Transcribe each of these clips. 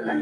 Have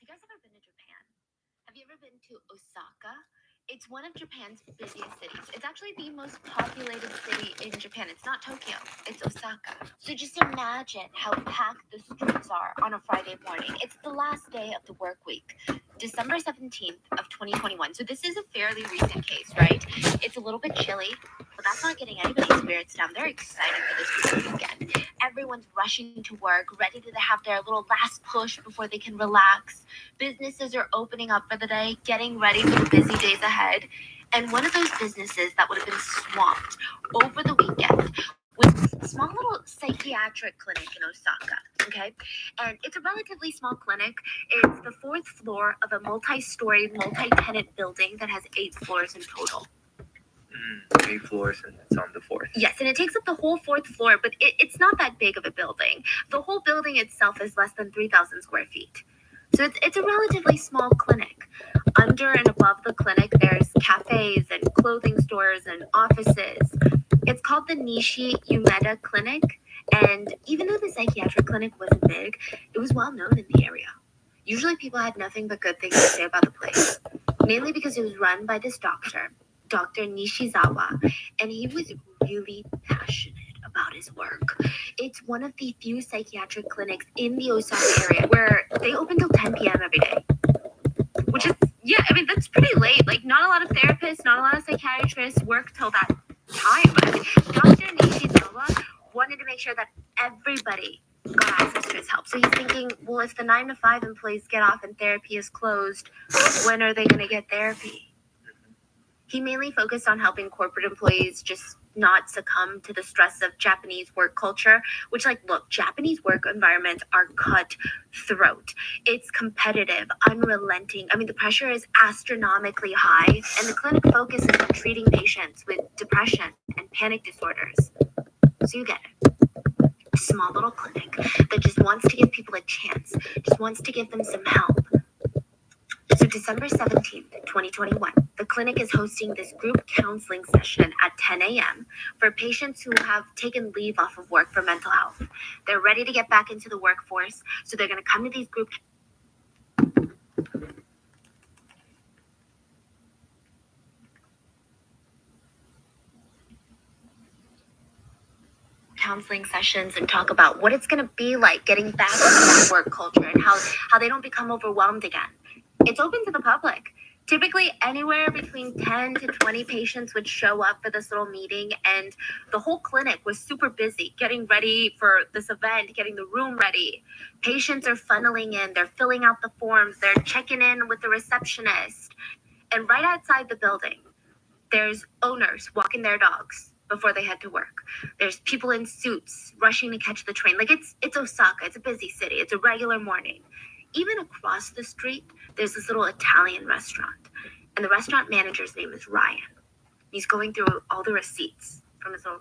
you guys ever been to Japan? Have you ever been to Osaka? It's one of Japan's busiest cities. It's actually the most populated city in Japan. It's not Tokyo, it's Osaka. So just imagine how packed the streets are on a Friday morning. It's the last day of the work week. December 17th of 2021. So this is a fairly recent case, right? It's a little bit chilly, but that's not getting anybody's spirits down. They're excited for this weekend. Everyone's rushing to work, ready to have their little last push before they can relax. Businesses are opening up for the day, getting ready for the busy days ahead. And one of those businesses that would have been swamped over the weekend was a small little psychiatric clinic in Osaka, okay? And it's a relatively small clinic. It's the fourth floor of a multi-story, multi-tenant building that has 8 floors in total. 8 floors and it's on the 4th. Yes, and it takes up the whole 4th floor, but it's not that big of a building. The whole building itself is less than 3,000 square feet. So it's a relatively small clinic. Under and above the clinic, there's cafes and clothing stores and offices. It's called the Nishi Umeda Clinic, and even though the psychiatric clinic wasn't big, it was well known in the area. Usually people had nothing but good things to say about the place, mainly because it was run by this doctor, Dr. Nishizawa, and he was really passionate about his work. It's one of the few psychiatric clinics in the Osaka area where they open till 10 p.m. every day. Which is, yeah, I mean, that's pretty late. Like, not a lot of therapists, not a lot of psychiatrists work till that time. But Dr. Nishizawa wanted to make sure that everybody got access to his help. So he's thinking, well, if the 9 to 5 employees get off and therapy is closed, when are they going to get therapy? He mainly focused on helping corporate employees just not succumb to the stress of Japanese work culture, which, like, look, Japanese work environments are cutthroat. It's competitive, unrelenting. I mean, the pressure is astronomically high, and the clinic focuses on treating patients with depression and panic disorders. So you get it. A small little clinic that just wants to give people a chance, just wants to give them some help. So December 17th, 2021, the clinic is hosting this group counseling session at 10 a.m. for patients who have taken leave off of work for mental health. They're ready to get back into the workforce, so they're going to come to these group counseling sessions and talk about what it's going to be like getting back into that work culture and how they don't become overwhelmed again. It's open to the public. Typically, anywhere between 10 to 20 patients would show up for this little meeting, and the whole clinic was super busy getting ready for this event, getting the room ready. Patients are funneling in, they're filling out the forms, they're checking in with the receptionist. And right outside the building, there's owners walking their dogs before they head to work. There's people in suits rushing to catch the train. Like, it's Osaka, it's a busy city, it's a regular morning. Even across the street, there's this little Italian restaurant, and the restaurant manager's name is Ryan. He's going through all the receipts from his little.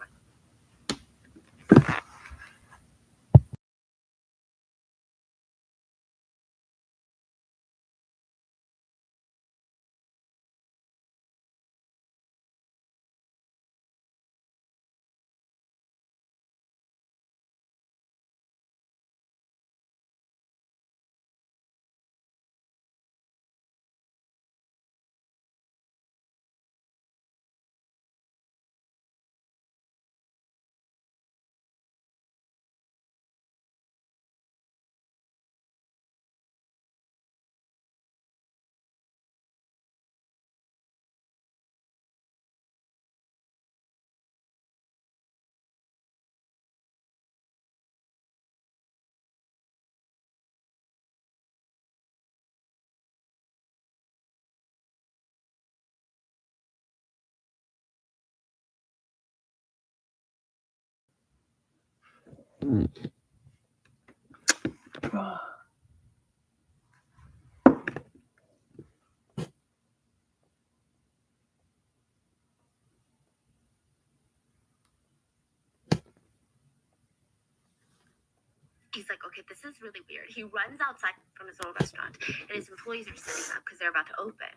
He's like, okay, this is really weird. He runs outside from his little restaurant, and his employees are setting up because they're about to open.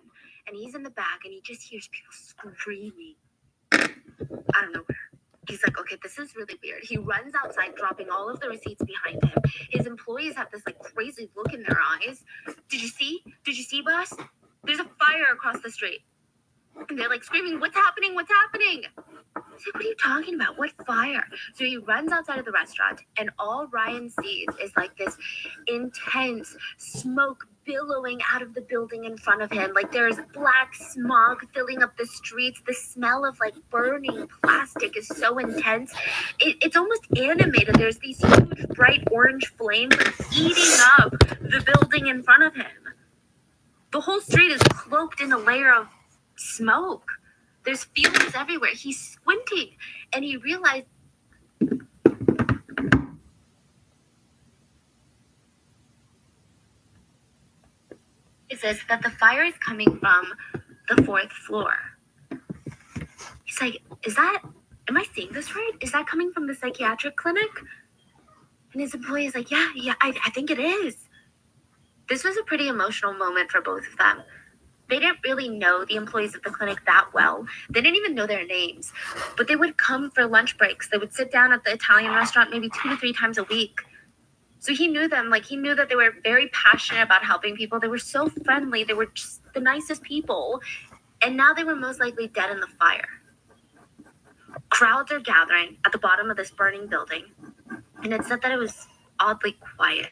And he's in the back, and he just hears people screaming out of nowhere. He's like, okay, this is really weird. He runs outside, dropping all of the receipts behind him. His employees have this, like, crazy look in their eyes. Did you see? Did you see, boss? There's a fire across the street. And they're, like, screaming, what's happening? What's happening? He's like, what are you talking about? What fire? So he runs outside of the restaurant, and all Ryan sees is, like, this intense smoke billowing out of the building in front of him. Like there's black smog filling up the streets. The smell of like burning plastic is so intense. It's almost animated. There's these huge bright orange flames like, eating up the building in front of him. The whole street is cloaked in a layer of smoke. There's fumes everywhere. He's squinting and he realized that the fire is coming from the 4th floor. He's like, am I seeing this right? Is that coming from the psychiatric clinic? And his employee is like, yeah, I think it is. This was a pretty emotional moment for both of them. They didn't really know the employees of the clinic that well. They didn't even know their names, but they would come for lunch breaks. They would sit down at the Italian restaurant maybe 2 to 3 times a week. So he knew them, like he knew that they were very passionate about helping people. They were so friendly. They were just the nicest people. And now they were most likely dead in the fire. Crowds are gathering at the bottom of this burning building. And it said that it was oddly quiet.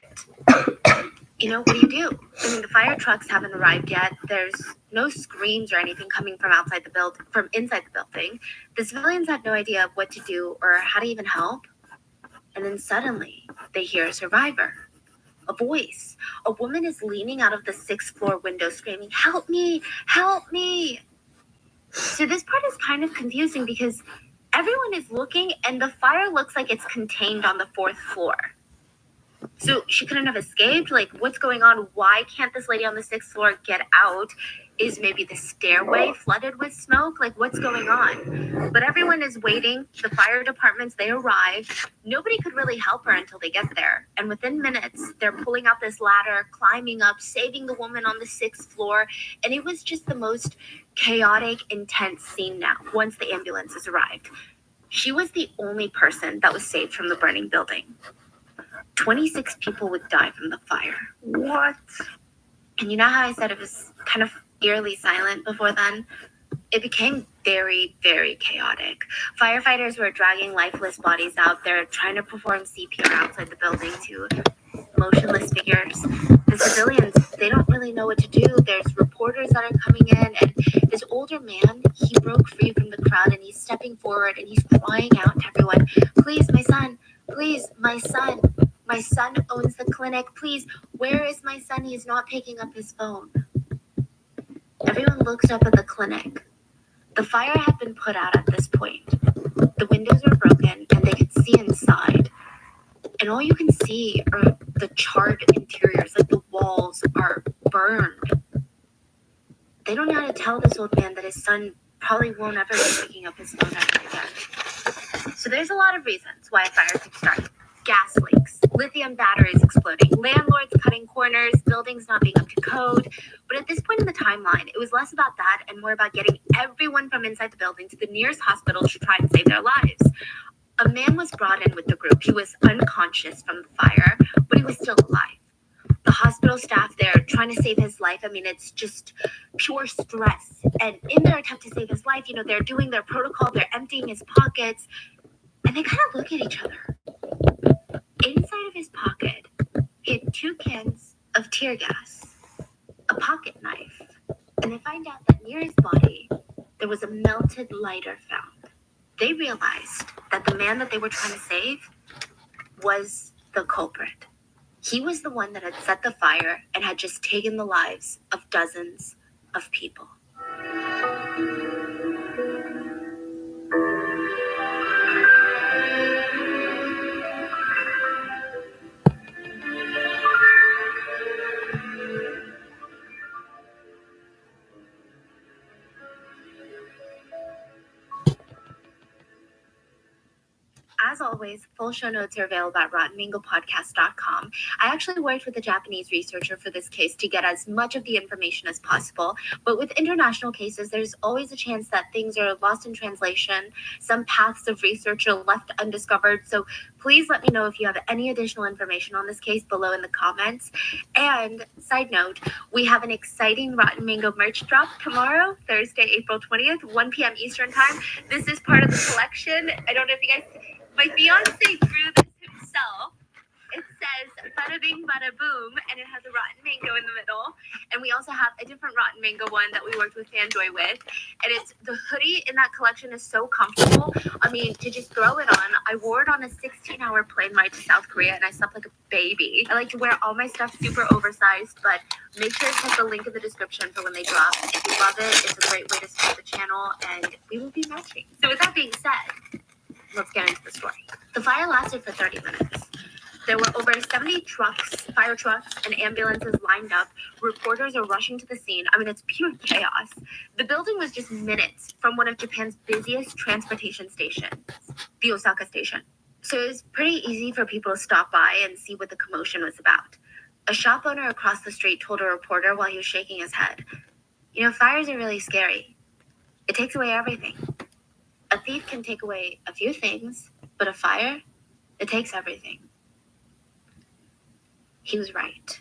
You know, what do? I mean, the fire trucks haven't arrived yet. There's no screams or anything coming from inside the building. The civilians had no idea what to do or how to even help. And then suddenly, they hear a survivor. A voice. A woman is leaning out of the 6th floor window screaming, "Help me! Help me!" So this part is kind of confusing because everyone is looking and the fire looks like it's contained on the 4th floor. So she couldn't have escaped. Like, what's going on? Why can't this lady on the 6th floor get out? Is maybe the stairway flooded with smoke? Like, what's going on? But everyone is waiting. The fire departments, they arrive. Nobody could really help her until they get there. And within minutes, they're pulling out this ladder, climbing up, saving the woman on the 6th floor. And it was just the most chaotic, intense scene now, once the ambulances arrived. She was the only person that was saved from the burning building. 26 people would die from the fire. What? And you know how I said it was kind of eerily silent before then? It became very, very chaotic. Firefighters were dragging lifeless bodies out there, trying to perform CPR outside the building to motionless figures. The civilians, they don't really know what to do. There's reporters that are coming in, and this older man, he broke free from the crowd, and he's stepping forward, and he's crying out to everyone, "Please, my son. Please, my son. My son owns the clinic. Please, where is my son? He's not picking up his phone." Everyone looks up at the clinic. The fire had been put out at this point. The windows were broken and they could see inside. And all you can see are the charred interiors, like the walls are burned. They don't know how to tell this old man that his son probably won't ever be picking up his phone ever again. So there's a lot of reasons why a fire could start. Gas leaks, lithium batteries exploding, landlords cutting corners, buildings not being up to code. But at this point in the timeline, it was less about that and more about getting everyone from inside the building to the nearest hospital to try and save their lives. A man was brought in with the group. He was unconscious from the fire, but he was still alive. The hospital staff there trying to save his life, I mean, it's just pure stress. And in their attempt to save his life, you know, they're doing their protocol, they're emptying his pockets, and they kind of look at each other. Inside of his pocket, he had 2 cans of tear gas, a pocket knife, and they find out that near his body, there was a melted lighter found. They realized that the man that they were trying to save was the culprit. He was the one that had set the fire and had just taken the lives of dozens of people. As always, full show notes are available at RottenMangoPodcast.com. I actually worked with a Japanese researcher for this case to get as much of the information as possible. But with international cases, there's always a chance that things are lost in translation. Some paths of research are left undiscovered. So please let me know if you have any additional information on this case below in the comments. And side note, we have an exciting Rotten Mango merch drop tomorrow, Thursday, April 20th, 1 p.m. Eastern Time. This is part of the collection. I don't know if you guys... My fiance drew this himself. It's says bada bing bada boom, and it has a rotten mango in the middle. And we also have a different rotten mango one that we worked with Fanjoy with. And it's the hoodie in that collection is so comfortable. I mean, to just throw it on. I wore it on a 16-hour plane ride to South Korea, and I slept like a baby. I like to wear all my stuff super oversized, but make sure to check the link in the description for when they drop. If you love it, it's a great way to support the channel, and we will be matching. So with that being said, let's get into the story. The fire lasted for 30 minutes. There were over 70 trucks, fire trucks, and ambulances lined up. Reporters are rushing to the scene. I mean, it's pure chaos. The building was just minutes from one of Japan's busiest transportation stations, the Osaka station. So it was pretty easy for people to stop by and see what the commotion was about. A shop owner across the street told a reporter while he was shaking his head, "You know, fires are really scary. It takes away everything. A thief can take away a few things, but a fire, it takes everything." He was right.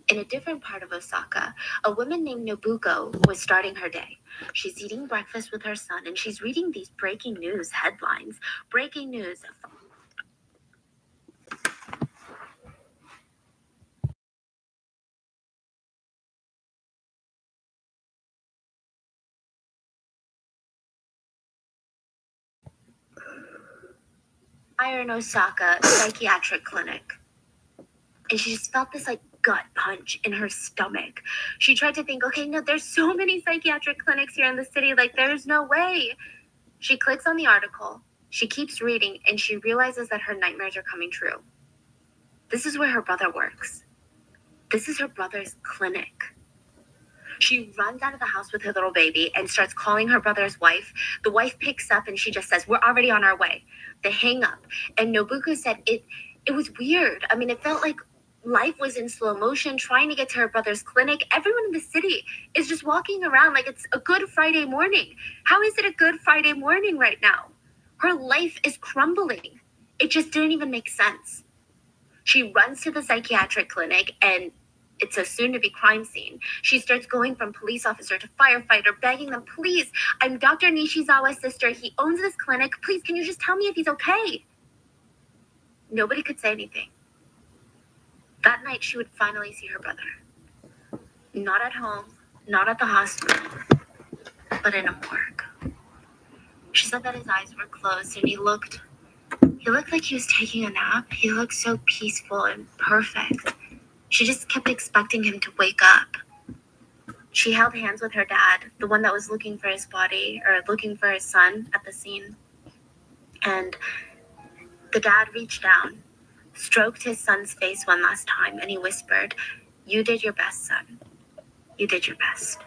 In a different part of Osaka, a woman named Nobuko was starting her day. She's eating breakfast with her son, and she's reading these breaking news headlines. Breaking news. Fire in Osaka psychiatric clinic. And she just felt this like gut punch in her stomach. She tried to think, okay, no, there's so many psychiatric clinics here in the city. Like, there's no way. She clicks on the article. She keeps reading, and she realizes that her nightmares are coming true. This is where her brother works. This is her brother's clinic. She runs out of the house with her little baby and starts calling her brother's wife. The wife picks up and she just says, "We're already on our way." They hang up. And Nobuko said it was weird. I mean, it felt like life was in slow motion trying to get to her brother's clinic. Everyone in the city is just walking around like it's a good Friday morning. How is it a good Friday morning right now? Her life is crumbling. It just didn't even make sense. She runs to the psychiatric clinic, and it's a soon-to-be crime scene. She starts going from police officer to firefighter, begging them, "Please, I'm Dr. Nishizawa's sister. He owns this clinic. Please, can you just tell me if he's okay?" Nobody could say anything. That night, she would finally see her brother. Not at home, not at the hospital, but in a morgue. She said that his eyes were closed, and he looked like he was taking a nap. He looked so peaceful and perfect. She just kept expecting him to wake up. She held hands with her dad, the one that was looking for his body, or looking for his son at the scene. And the dad reached down, stroked his son's face one last time, and he whispered, "You did your best, son. You did your best."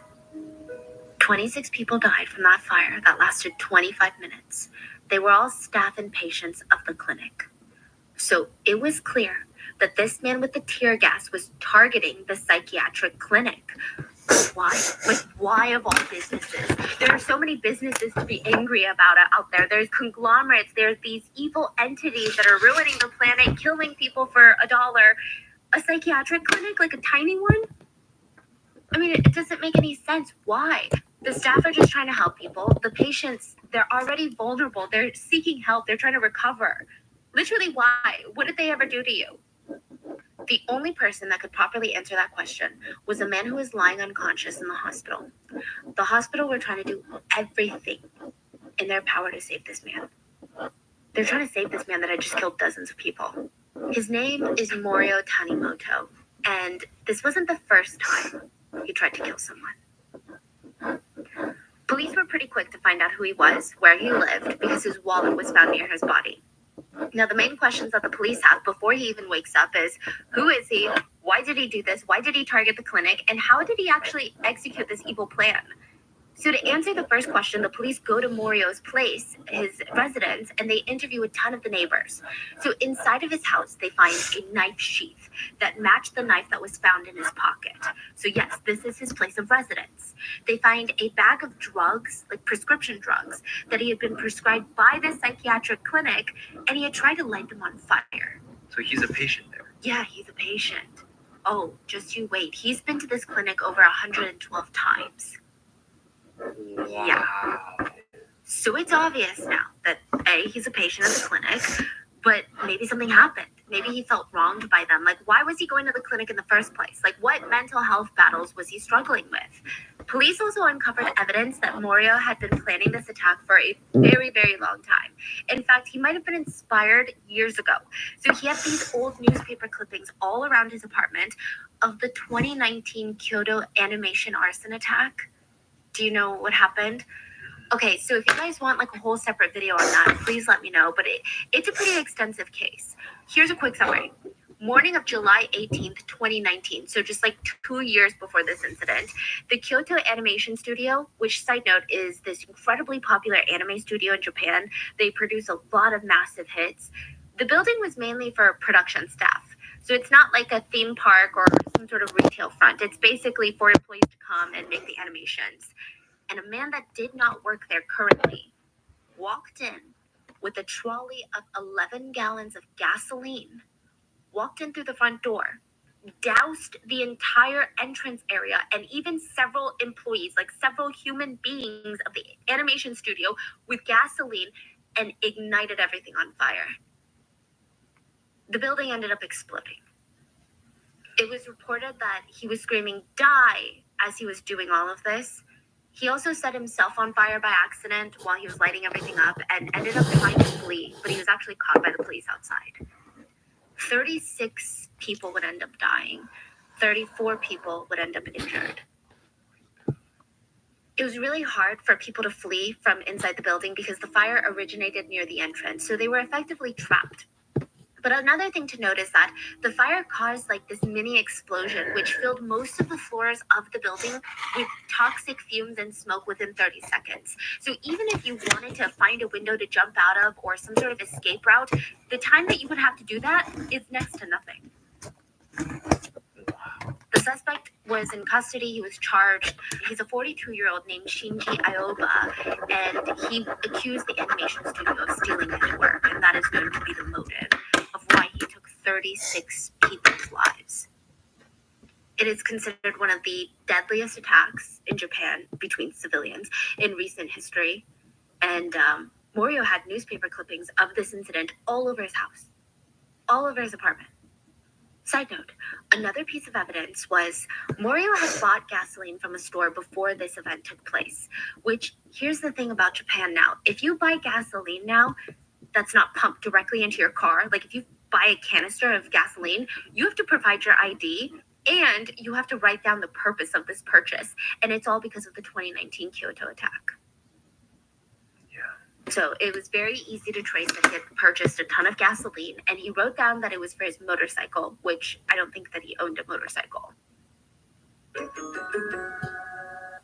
26 people died from that fire that lasted 25 minutes. They were all staff and patients of the clinic. So it was clear that this man with the tear gas was targeting the psychiatric clinic. Why? Like, why of all businesses? There are so many businesses to be angry about out there. There's conglomerates. There's these evil entities that are ruining the planet, killing people for $1. A psychiatric clinic, like a tiny one? I mean, it doesn't make any sense. Why? The staff are just trying to help people. The patients, they're already vulnerable. They're seeking help. They're trying to recover. Literally, why? What did they ever do to you? The only person that could properly answer that question was a man who was lying unconscious in the hospital. The hospital were trying to do everything in their power to save this man. They're trying to save this man that had just killed dozens of people. His name is Morio Tanimoto, and this wasn't the first time he tried to kill someone. Police were pretty quick to find out who he was, where he lived, because his wallet was found near his body. Now, the main questions that the police have before he even wakes up is, who is he? Why did he do this? Why did he target the clinic? And how did he actually execute this evil plan? So to answer the first question, the police go to Morio's place, his residence, and they interview a ton of the neighbors. So inside of his house, they find a knife sheath that matched the knife that was found in his pocket. So yes, this is his place of residence. They find a bag of drugs, like prescription drugs, that he had been prescribed by the psychiatric clinic, and he had tried to light them on fire. So he's a patient there. Yeah, he's a patient. Oh, just you wait. He's been to this clinic over 112 times. Wow. Yeah. So it's obvious now that A, he's a patient at the clinic, but maybe something happened. Maybe he felt wronged by them. Like, why was he going to the clinic in the first place? Like, what mental health battles was he struggling with? Police also uncovered evidence that Morio had been planning this attack for a very, very long time. In fact, he might have been inspired years ago. So he had these old newspaper clippings all around his apartment of the 2019 Kyoto animation arson attack. Do you know what happened? Okay, so if you guys want like a whole separate video on that, please let me know. But it's a pretty extensive case. Here's a quick summary. Morning of July 18th, 2019, so just like 2 years before this incident, the Kyoto Animation Studio, which side note is this incredibly popular anime studio in Japan, they produce a lot of massive hits. The building was mainly for production staff. So it's not like a theme park or some sort of retail front. It's basically for employees to come and make the animations. And a man that did not work there currently walked in with a trolley of 11 gallons of gasoline, walked in through the front door, doused the entire entrance area and even several employees, like several human beings of the animation studio, with gasoline and ignited everything on fire. The building ended up exploding. It was reported that he was screaming, "Die," as he was doing all of this. He also set himself on fire by accident while he was lighting everything up and ended up trying to flee, but he was actually caught by the police outside. 36 people would end up dying. 34 people would end up injured. It was really hard for people to flee from inside the building because the fire originated near the entrance, so they were effectively trapped. But another thing to note is that the fire caused like this mini explosion, which filled most of the floors of the building with toxic fumes and smoke within 30 seconds. So even if you wanted to find a window to jump out of or some sort of escape route, the time that you would have to do that is next to nothing. The suspect was in custody. He was charged. He's a 42-year-old named Shinji Aoba, and he accused the animation studio of stealing his work, and that is known to be the motive of why he took 36 people's lives. It is considered one of the deadliest attacks in Japan between civilians in recent history, and Morio had newspaper clippings of this incident all over his house, all over his apartment. Side note, another piece of evidence was Morio had bought gasoline from a store before this event took place, which, here's the thing about Japan now. If you buy gasoline now, that's not pumped directly into your car. Like if you buy a canister of gasoline, you have to provide your ID and you have to write down the purpose of this purchase. And it's all because of the 2019 Kyoto attack. So it was very easy to trace that he had purchased a ton of gasoline, and he wrote down that it was for his motorcycle, which I don't think that he owned a motorcycle.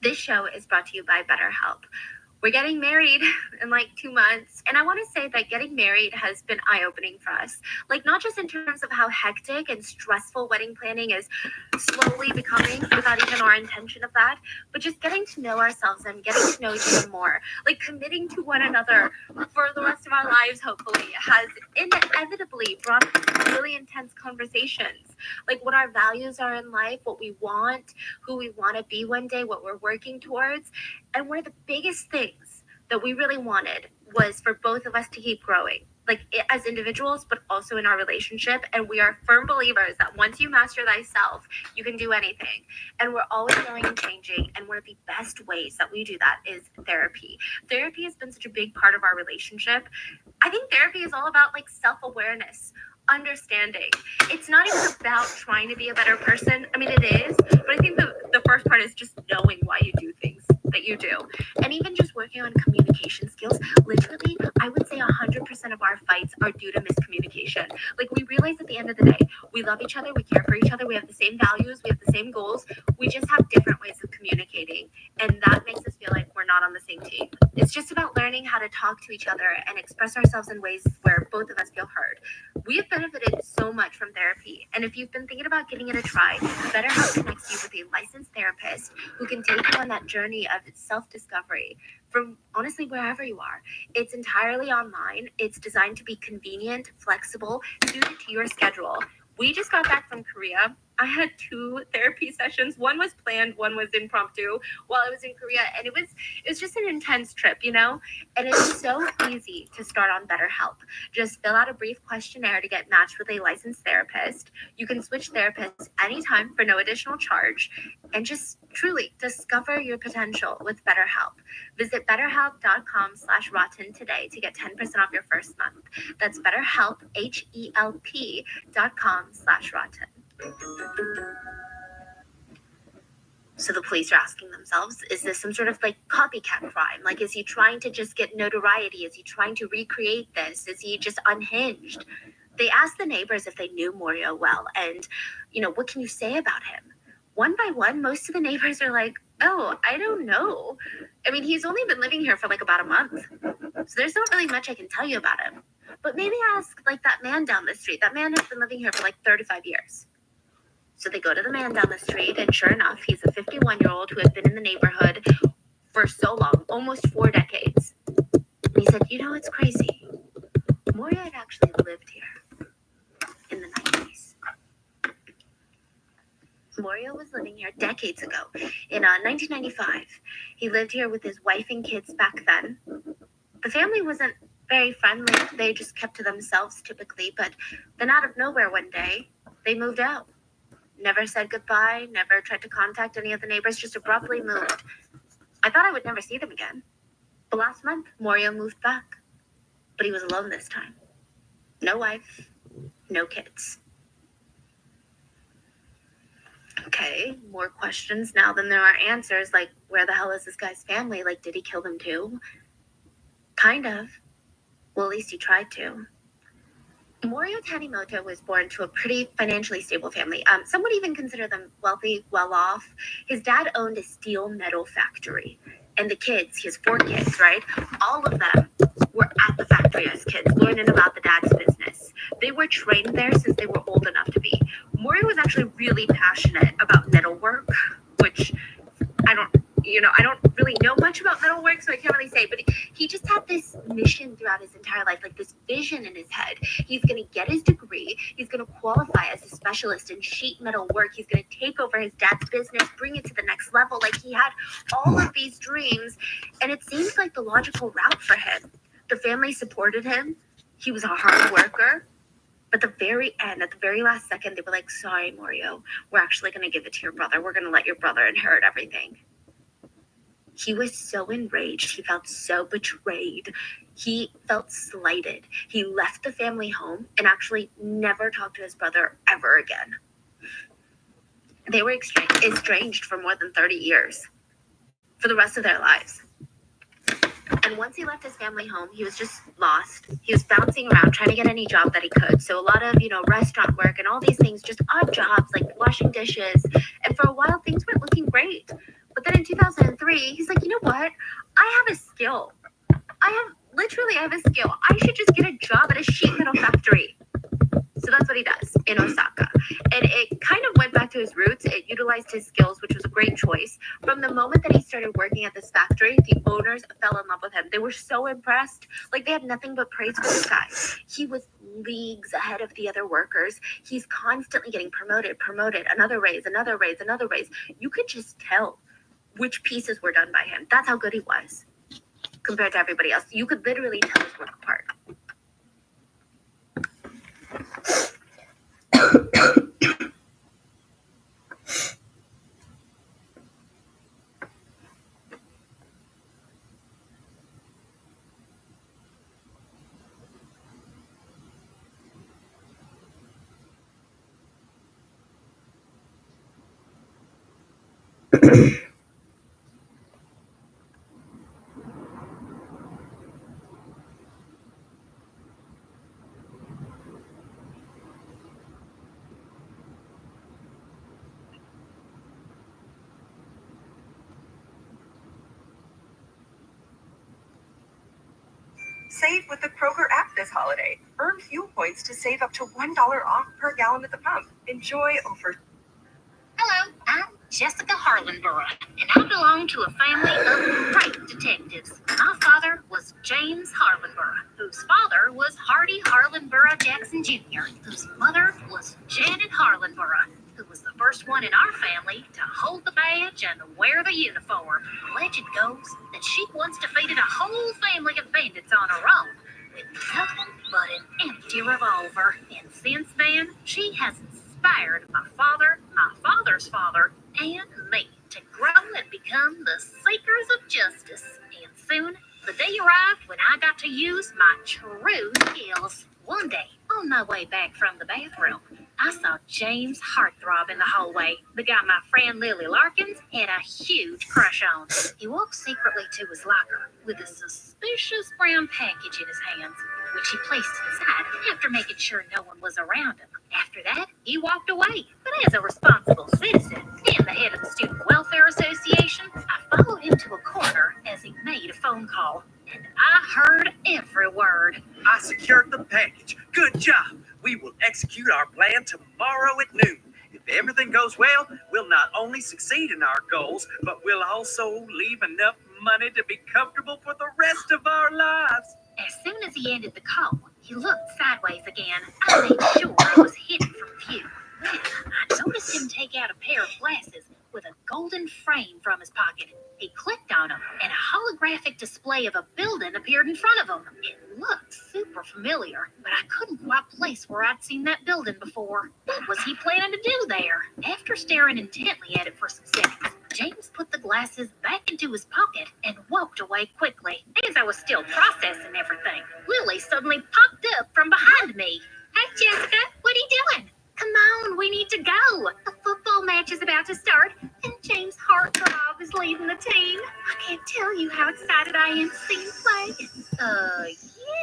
This show is brought to you by BetterHelp. We're getting married in like 2 months, and I want to say that getting married has been eye-opening for us. Like, not just in terms of how hectic and stressful wedding planning is slowly becoming without even our intention of that, but just getting to know ourselves and getting to know each other more. Like, committing to one another for the rest of our lives, hopefully, has inevitably brought really intense conversations. Like, what our values are in life, what we want, who we want to be one day, what we're working towards. And one of the biggest things that we really wanted was for both of us to keep growing, like as individuals, but also in our relationship. And we are firm believers that once you master thyself, you can do anything. And we're always growing and changing. And one of the best ways that we do that is therapy. Therapy has been such a big part of our relationship. I think therapy is all about like self-awareness, understanding. It's not even about trying to be a better person. I mean, it is, but I think the first part is just knowing why you do things that you do. And even just working on communication skills. Literally, I would say 100% of our fights are due to miscommunication. Like, we realize at the end of the day, we love each other, we care for each other, we have the same values, we have the same goals. We just have different ways of communicating. And that makes us feel like we're not on the same team. It's just about learning how to talk to each other and express ourselves in ways where both of us feel heard. We have benefited so much from therapy. And if you've been thinking about giving it a try, BetterHelp connects you with a licensed therapist who can take you on that journey of self-discovery from honestly wherever you are. It's entirely online. It's designed to be convenient, flexible, suited to your schedule. We just got back from Korea, I had 2 therapy sessions. One was planned, one was impromptu while I was in Korea, and it was just an intense trip, you know? And it's so easy to start on BetterHelp. Just fill out a brief questionnaire to get matched with a licensed therapist. You can switch therapists anytime for no additional charge, and just truly discover your potential with BetterHelp. Visit betterhelp.com/rotten today to get 10% off your first month. That's BetterHelp, HELP.com/rotten. So the police are asking themselves, is this some sort of like copycat crime? Like, is he trying to just get notoriety? Is he trying to recreate this? Is he just unhinged? They asked the neighbors if they knew Morio well, and, what can you say about him? One by one, most of the neighbors are like, oh, I don't know. I mean, he's only been living here for like about a month. So there's not really much I can tell you about him. But maybe ask like that man down the street. That man has been living here for like 35 years. So they go to the man down the street, and sure enough, he's a 51-year-old who had been in the neighborhood for so long, almost 4 decades. And he said, it's crazy. Moria had actually lived here in the 90s. Moria was living here decades ago. In 1995, he lived here with his wife and kids back then. The family wasn't very friendly. They just kept to themselves typically, but then out of nowhere one day, they moved out. Never said goodbye, never tried to contact any of the neighbors, just abruptly moved. I thought I would never see them again. But last month, Morio moved back. But he was alone this time. No wife, no kids. Okay, more questions now than there are answers, like, where the hell is this guy's family? Like, did he kill them too? Kind of. Well, at least he tried to. Morio Tanimoto was born to a pretty financially stable family. Some would even consider them wealthy, well-off. His dad owned a steel metal factory. And the kids, he has 4 kids, right? All of them were at the factory as kids, learning about the dad's business. They were trained there since they were old enough to be. Morio was actually really passionate about metalwork, which I don't really know much about metalwork, so I can't really say, but he just had this mission throughout his entire life, like this vision in his head. He's going to get his degree. He's going to qualify as a specialist in sheet metal work. He's going to take over his dad's business, bring it to the next level. Like, he had all of these dreams, and it seems like the logical route for him. The family supported him. He was a hard worker. But at the very last second, they were like, sorry, Morio, we're actually going to give it to your brother. We're going to let your brother inherit everything. He was so enraged. He felt so betrayed. He felt slighted. He left the family home and actually never talked to his brother ever again. They were estranged for more than 30 years, for the rest of their lives. And once he left his family home, he was just lost. He was bouncing around trying to get any job that he could. So a lot of, restaurant work and all these things, just odd jobs like washing dishes. And for a while, things weren't looking great. But then in 2003, he's like, you know what? I have a skill. I have a skill. I should just get a job at a sheet metal factory. So that's what he does in Osaka. And it kind of went back to his roots. It utilized his skills, which was a great choice. From the moment that he started working at this factory, the owners fell in love with him. They were so impressed. Like, they had nothing but praise for this guy. He was leagues ahead of the other workers. He's constantly getting promoted, another raise. You could just tell which pieces were done by him. That's how good he was compared to everybody else. You could literally tell his work apart. Save with the Kroger app this holiday. Earn fuel points to save up to $1 off per gallon at the pump. Enjoy over. Hello, I'm Jessica Harlenborough, and I belong to a family of great detectives. My father was James Harlenborough, whose father was Hardy Harlenborough Jackson Jr., whose mother was Janet Harlenborough. who was the first one in our family to hold the badge and wear the uniform. Legend goes that she once defeated a whole family of bandits on her own with nothing but an empty revolver. And since then, she has inspired my father, my father's father, and me to grow and become the seekers of justice. And soon, the day arrived when I got to use my true skills. One day, on my way back from the bathroom, I saw James Heartthrob in the hallway, the guy my friend Lily Larkins had a huge crush on. He walked secretly to his locker with a suspicious brown package in his hands, which he placed inside after making sure no one was around him. After that, he walked away. But as a responsible citizen and the head of the Student Welfare Association, I followed him to a corner as he made a phone call. And I heard every word. I secured the package. Good job. We will execute our plan tomorrow at noon. If everything goes well, we'll not only succeed in our goals, but we'll also leave enough money to be comfortable for the rest of our lives. As soon as he ended the call, he looked sideways again. I made sure I was hidden from view. Then I noticed him take out a pair of glasses with a golden frame from his pocket. He clicked on them, and a holographic display of a building appeared in front of him. It looked super familiar, but I couldn't quite place where I'd seen that building before. What was he planning to do there? After staring intently at it for some seconds, James put the glasses back into his pocket and walked away quickly. As I was still processing everything, Lily suddenly popped up from behind me. Hey, Jessica, what are you doing? Come on, we need to go. The football match is about to start, and James Heartthrob is leading the team. I can't tell you how excited I am to see him play.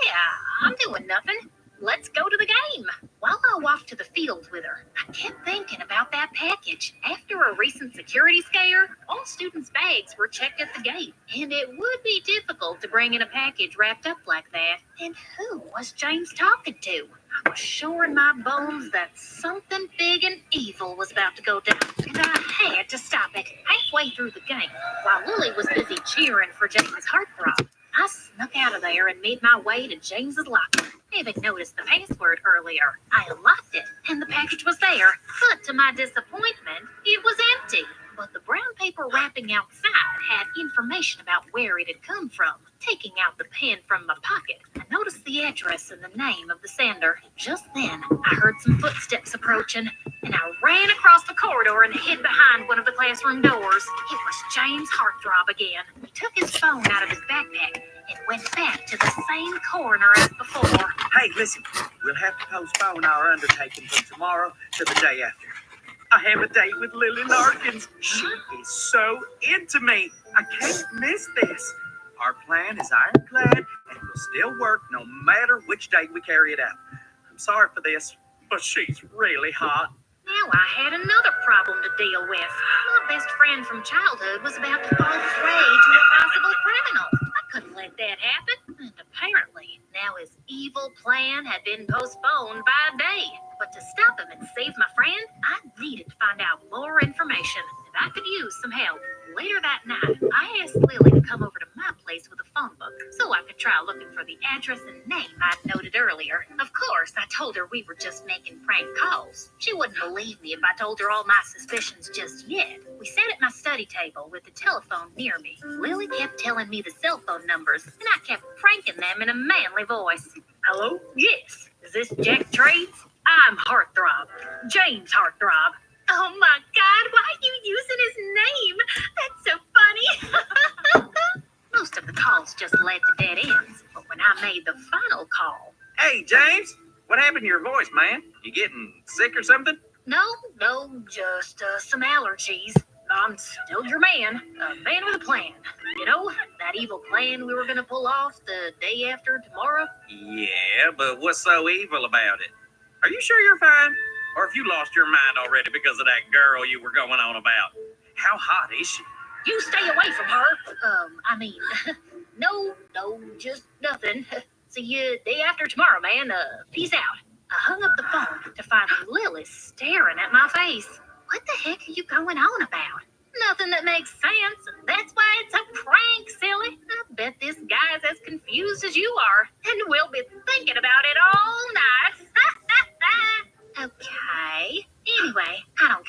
Yeah, I'm doing nothing. Let's go to the game. While I walked to the field with her, I kept thinking about that package. After a recent security scare, all students' bags were checked at the gate, and it would be difficult to bring in a package wrapped up like that. And who was James talking to? I was sure in my bones that something big and evil was about to go down, and I had to stop it. Halfway through the game, while Lily was busy cheering for James Heartthrob, I snuck out of there and made my way to James's locker. Having noticed the password earlier, I unlocked it, and the package was there. But to my disappointment, it was empty. But the brown paper wrapping outside had information about where it had come from. Taking out the pen from my pocket, I noticed the address and the name of the sender. Just then, I heard some footsteps approaching, and I ran across the corridor and hid behind one of the classroom doors. It was James Heartthrob again. He took his phone out of his backpack and went back to the same corner as before. Hey, listen, we'll have to postpone our undertaking from tomorrow to the day after. I have a date with Lily Larkins. She is so into me. I can't miss this. Our plan is ironclad and will still work no matter which date we carry it out. I'm sorry for this, but she's really hot. Now I had another problem to deal with. My best friend from childhood was about to fall prey to a possible criminal. I couldn't let that happen. And apparently, now his evil plan had been postponed by a day. But to stop him and save my friend, I needed to find out more information, and I could use some help. Later that night, I asked Lily to come over to my place with a phone book so I could try looking for the address and name I'd noted earlier. Of course, I told her we were just making prank calls. She wouldn't believe me if I told her all my suspicions just yet. We sat at my study table with the telephone near me. Lily kept telling me the cell phone numbers, and I kept pranking them in a manly voice. Hello? Yes. Is this Jack Trades? I'm Heartthrob. James Heartthrob. Oh my God, why are you using his name? That's so funny. Most of the calls just led to dead ends, but when I made the final call... Hey, James, what happened to your voice, man? You getting sick or something? No, just some allergies. I'm still your man, a man with a plan. You know, that evil plan we were gonna pull off the day after tomorrow? Yeah, but what's so evil about it? Are you sure you're fine? Or have you lost your mind already because of that girl you were going on about? How hot is she? You stay away from her. No, just nothing. See you day after tomorrow, man. Peace out. I hung up the phone to find Lily staring at my face. What the heck are you going on about? Nothing that makes sense. That's why it's a prank, silly. I bet this guy's as confused as you are, and we'll be thinking about it all night. Okay. Anyway, I don't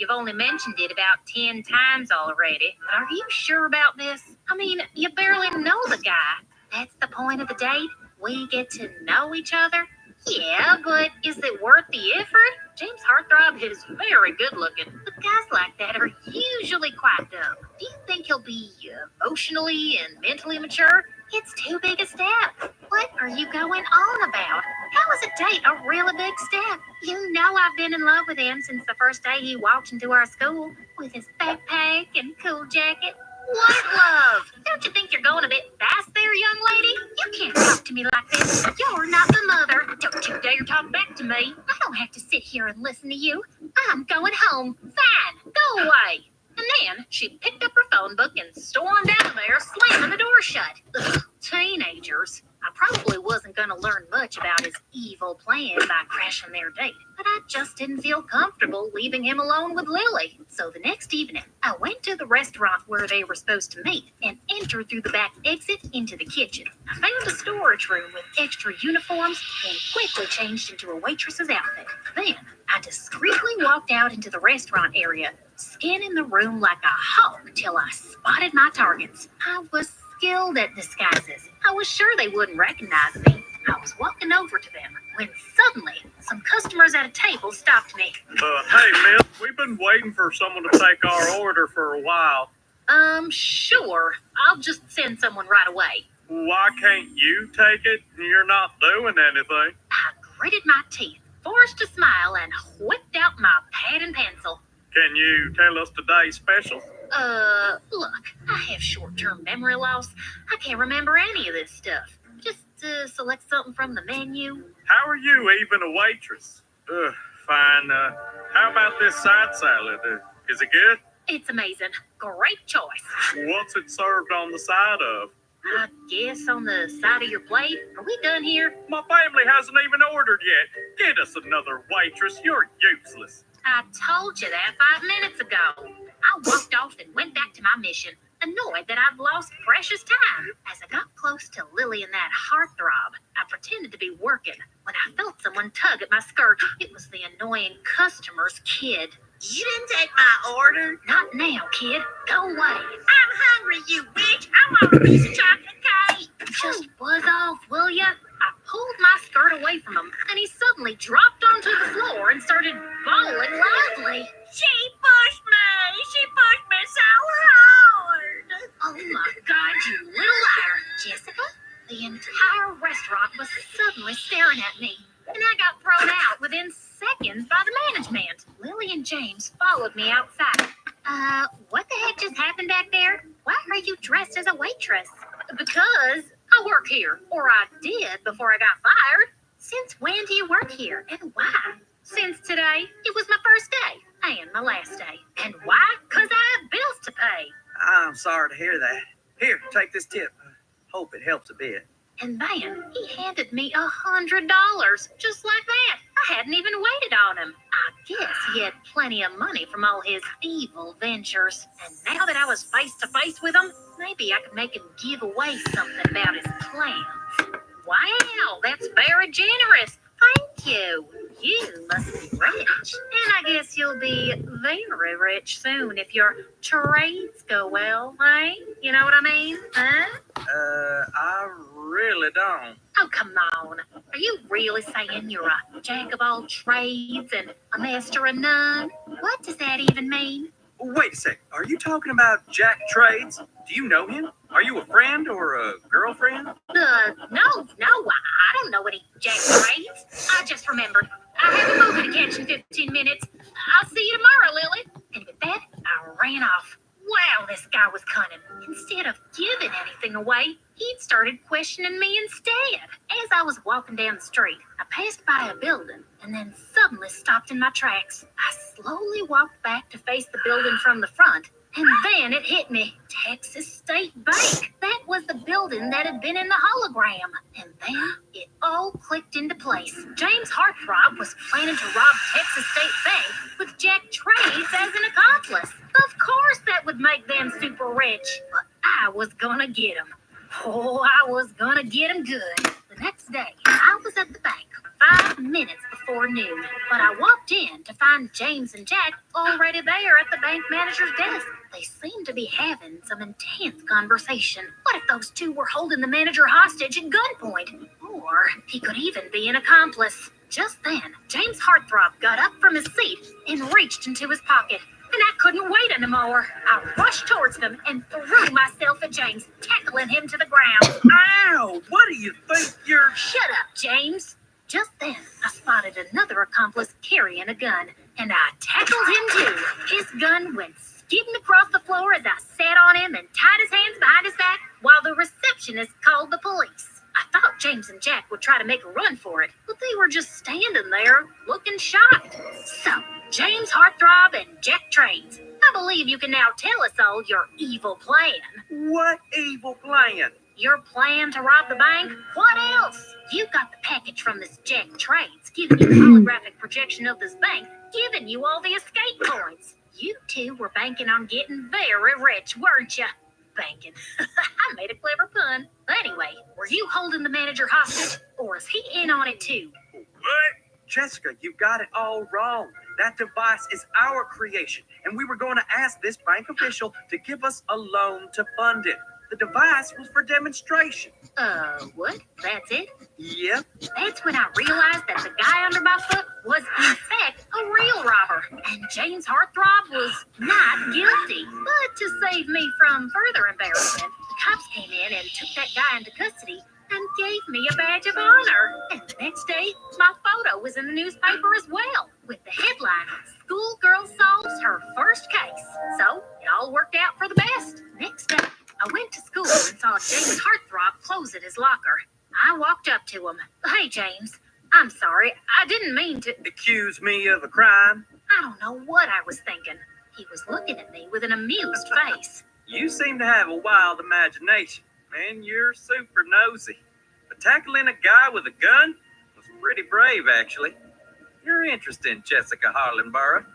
you've only mentioned it about 10 times already. But are you sure about this? I mean, you barely know the guy. That's the point of the date. We get to know each other. Yeah, but is it worth the effort? James Heartthrob is very good looking, but guys like that are usually quite dumb. Do you think he'll be emotionally and mentally mature? It's too big a step. What are you going on about? How is a date a really big step? You know I've been in love with him since the first day he walked into our school with his backpack and cool jacket. What love? Don't you think you're going a bit fast there, young lady? You can't talk to me like this. You're not the mother. Don't you dare talk back to me. I don't have to sit here and listen to you. I'm going home. Fine, go away. And then she picked up her phone book and stormed out of there, slamming the door shut. Ugh, teenagers. I probably wasn't going to learn much about his evil plan by crashing their date, but I just didn't feel comfortable leaving him alone with Lily. So the next evening, I went to the restaurant where they were supposed to meet and entered through the back exit into the kitchen. I found a storage room with extra uniforms and quickly changed into a waitress's outfit. Then I discreetly walked out into the restaurant area, scanning the room like a hawk till I spotted my targets. I was skilled at disguises. I was sure they wouldn't recognize me. I was walking over to them when suddenly some customers at a table stopped me. Hey, miss, we've been waiting for someone to take our order for a while. Sure. I'll just send someone right away. Why can't you take it? You're not doing anything. I gritted my teeth, forced a smile, and whipped out my pad and pencil. Can you tell us today's special? Look, I have short-term memory loss. I can't remember any of this stuff. Just select something from the menu. How are you even a waitress? Fine. How about this side salad? Is it good? It's amazing. Great choice. What's it served on the side of? I guess on the side of your plate. Are we done here? My family hasn't even ordered yet. Get us another waitress. You're useless. I told you that 5 minutes ago. I walked off and went back to my mission, annoyed that I'd lost precious time. As I got close to Lily and that heartthrob, I pretended to be working when I felt someone tug at my skirt. It was the annoying customer's kid. You didn't take my order. Not now, kid. Go away. I'm hungry, you bitch. I want a piece of chocolate cake. Just buzz off, will ya? I pulled my skirt away from him, and he suddenly dropped onto the floor and started bawling loudly. She pushed me. She pushed me so hard. Oh my God, you little liar. Jessica? The entire restaurant was suddenly staring at me, and I got thrown out within seconds by the management. Lily and James followed me outside. What the heck just happened back there? Why are you dressed as a waitress? Because I work here, or I did before I got fired. Since when do you work here, and why? Since today. It was my first day, and my last day. And why? Because I have bills to pay. I'm sorry to hear that. Here, take this tip. Hope it helps a bit. And then he handed me $100, just like that. I hadn't even waited on him. I guess he had plenty of money from all his evil ventures. And now that I was face to face with him, maybe I could make him give away something about his plans. Wow, that's very generous. Thank you. You must be rich. And I guess you'll be very rich soon if your trades go well, eh? You know what I mean? Huh? I really don't. Oh, come on. Are you really saying you're a jack of all trades and a master of none? What does that even mean? Wait a sec. Are you talking about Jack Trades? Do you know him? Are you a friend or a girlfriend? No, I don't know any jack trades. I just remembered. I have a movie to catch in 15 minutes. I'll see you tomorrow, Lily. And with that, I ran off. Wow, this guy was cunning. Instead of giving anything away, he'd started questioning me instead. As I was walking down the street, I passed by a building and then suddenly stopped in my tracks. I slowly walked back to face the building from the front, and then it hit me. Texas State Bank. That was the building that had been in the hologram. And then it all clicked into place. James Heartthrob was planning to rob Texas State Bank with Jack Trades as an accomplice. Of course that would make them super rich. But I was gonna get him. Oh, I was gonna get him good. The next day, I was at the bank 5 minutes before before noon, but I walked in to find James and Jack already there at the bank manager's desk. They seemed to be having some intense conversation. What if those two were holding the manager hostage at gunpoint? Or he could even be an accomplice. Just then, James Heartthrob got up from his seat and reached into his pocket. And I couldn't wait anymore. I rushed towards them and threw myself at James, tackling him to the ground. Ow! What do you think you're... Shut up, James. Just then, I spotted another accomplice carrying a gun, and I tackled him too. His gun went skidding across the floor as I sat on him and tied his hands behind his back while the receptionist called the police. I thought James and Jack would try to make a run for it, but they were just standing there, looking shocked. So, James Heartthrob and Jack Trades, I believe you can now tell us all your evil plan. What evil plan? Your plan to rob the bank? What else? You got the package from this Jack Trades, giving you the holographic projection of this bank, giving you all the escape points. You two were banking on getting very rich, weren't you? Banking. I made a clever pun. But anyway, were you holding the manager hostage, or is he in on it too? What? Jessica, you got it all wrong. That device is our creation, and we were going to ask this bank official to give us a loan to fund it. The device was for demonstration. What? That's it? Yep. That's when I realized that the guy under my foot was, in fact, a real robber, and James Heartthrob was not guilty. But to save me from further embarrassment, the cops came in and took that guy into custody and gave me a badge of honor. And the next day, my photo was in the newspaper as well, with the headline, "Schoolgirl Solves Her First Case." So, it all worked out for the best. Next day, I went to school and saw James Heartthrob close at his locker. I walked up to him. "Hey, James, I'm sorry. I didn't mean to..." Accuse me of a crime? I don't know what I was thinking. He was looking at me with an amused face. You seem to have a wild imagination, and you're super nosy. But tackling a guy with a gun was pretty brave, actually. You're interesting, Jessica Harlenborough,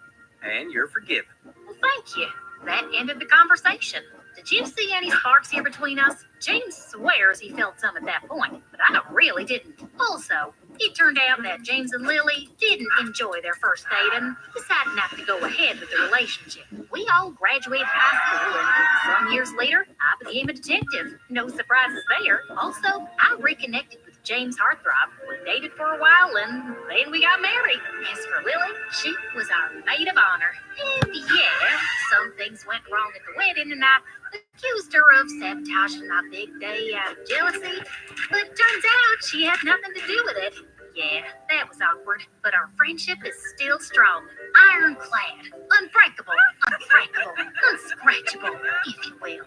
and you're forgiven. Well, thank you. That ended the conversation. Did you see any sparks here between us? James swears he felt some at that point, but I really didn't. Also, it turned out that James and Lily didn't enjoy their first date and decided not to go ahead with the relationship. We all graduated high school, and some years later, I became a detective. No surprises there. Also, I reconnected with James Heartthrob. We dated for a while, and then we got married. As for Lily, she was our maid of honor. And yeah, some things went wrong at the wedding, and I accused her of sabotaging my big day out of jealousy. But turns out she had nothing to do with it. Yeah, that was awkward, but our friendship is still strong. Ironclad, unbreakable, unbreakable, unscratchable, if you will.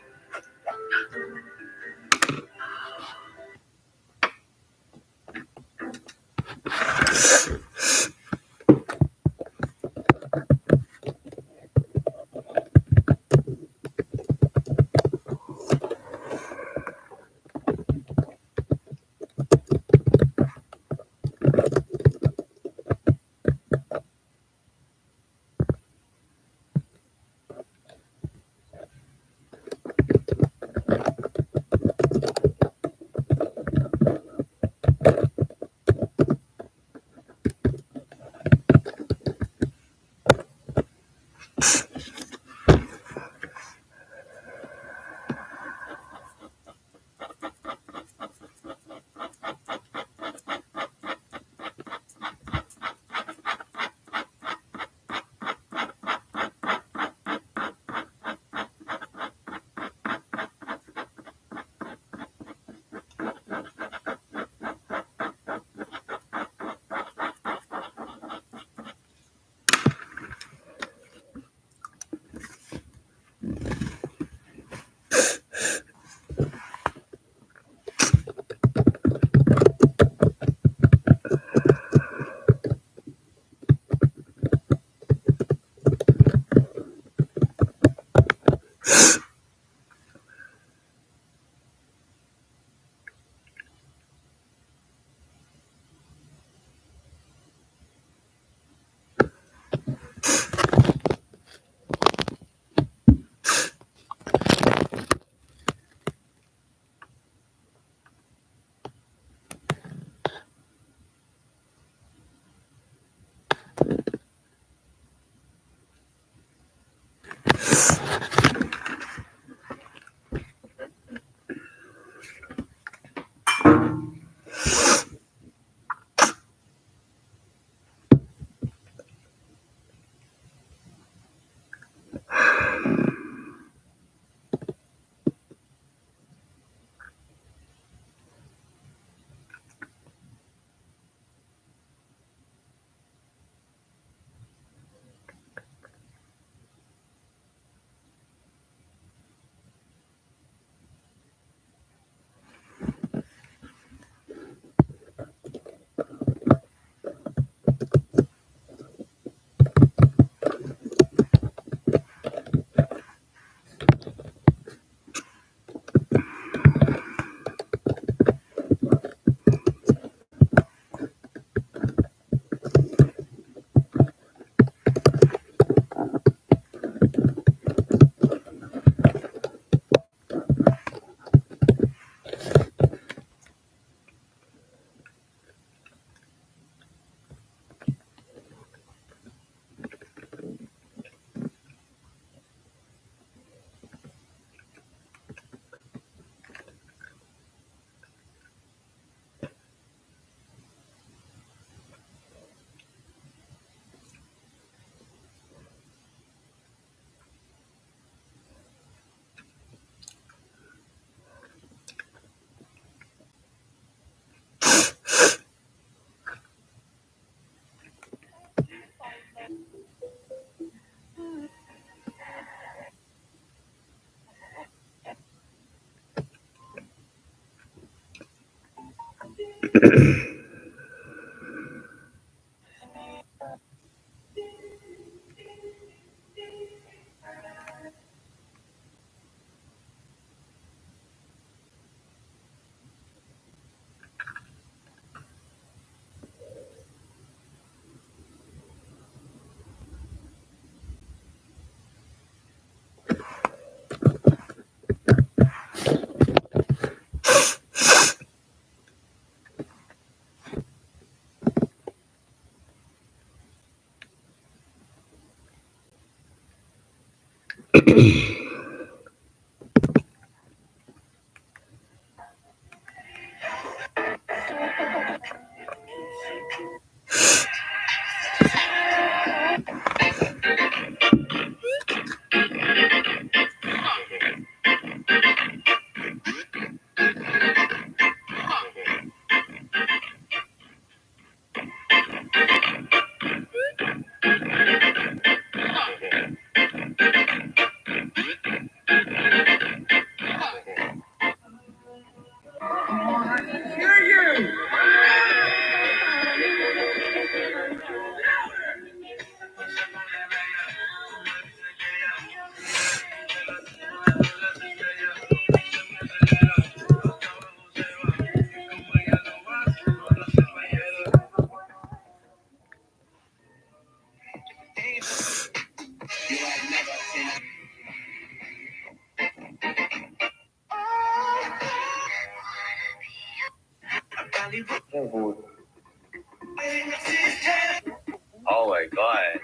Oh my god.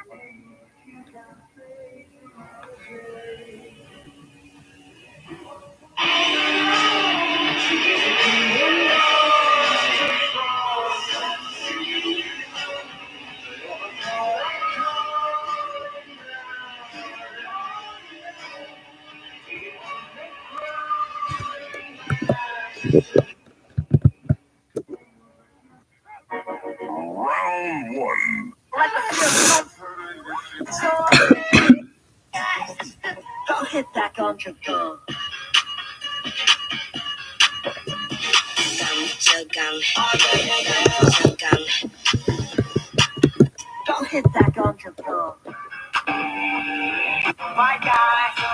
Don't hit that contra gun. Don't hit that contra gun. Bye guys.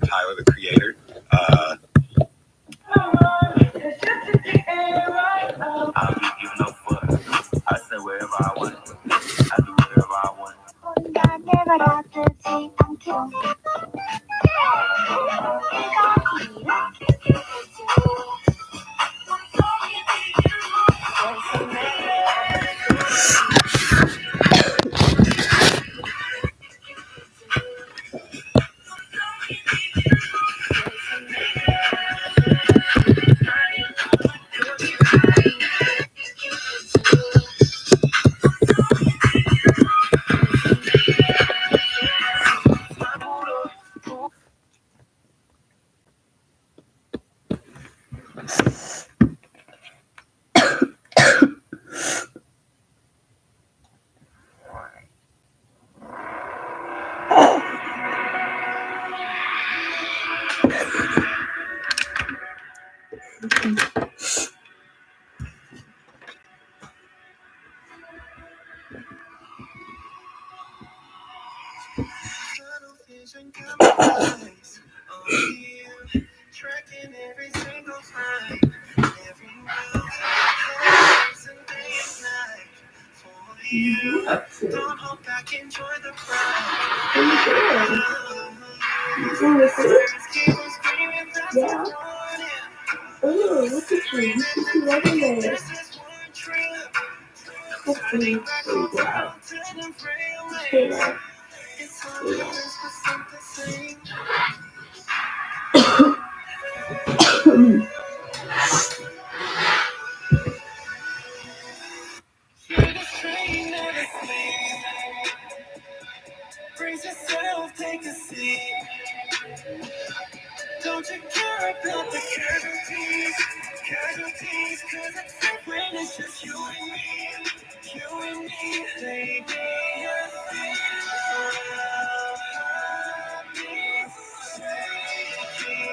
Tyler, the creator. I don't give no fuck. I say wherever I want. I do whatever I want. Brace yourself, take a seat. Don't you care about the casualties? Casualties, cause it's like when it's just you and me. You and me, baby. I feel so happy.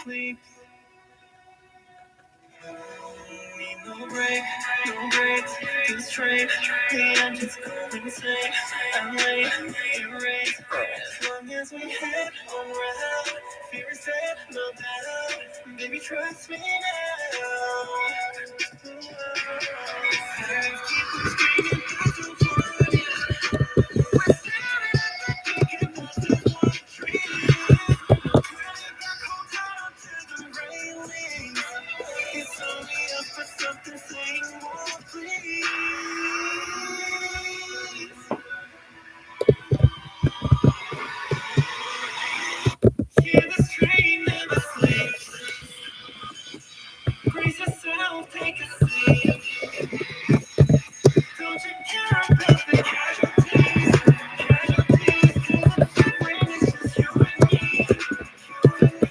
sleep. Need no break, no breaks. This train, the engine's going insane. I'm late, it rains. As long as we head on round, fear is dead, no doubt. Baby, trust me now. Saturdays keep on screaming, don't want it. We're staring at the beacon, lost in one dream. No turning back, hold on to the railing. It's only up for something, saying more, please. Yeah, this train never sleeps. Brace yourself, take a seat. Don't you care about the casualties? Casualties to the fact when it's just you and me. You and me.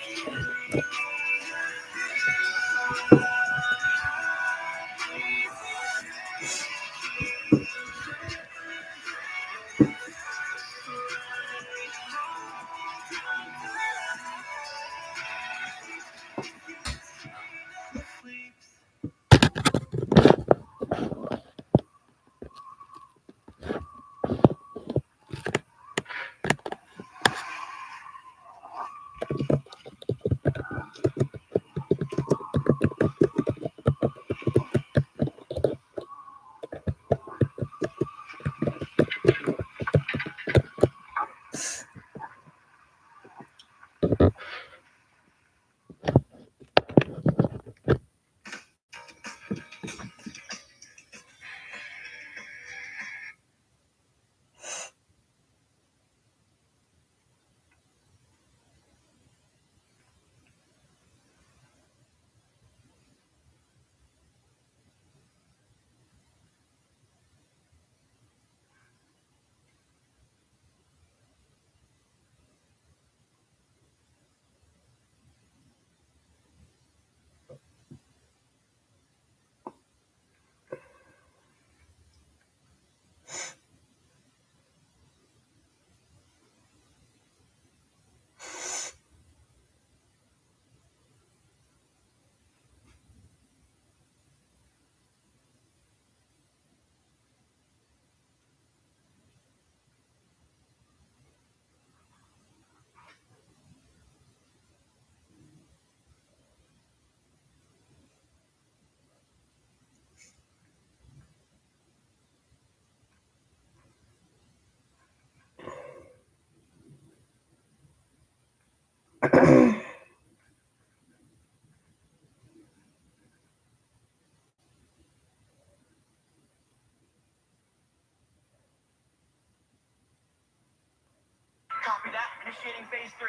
Copy that. Initiating phase 3.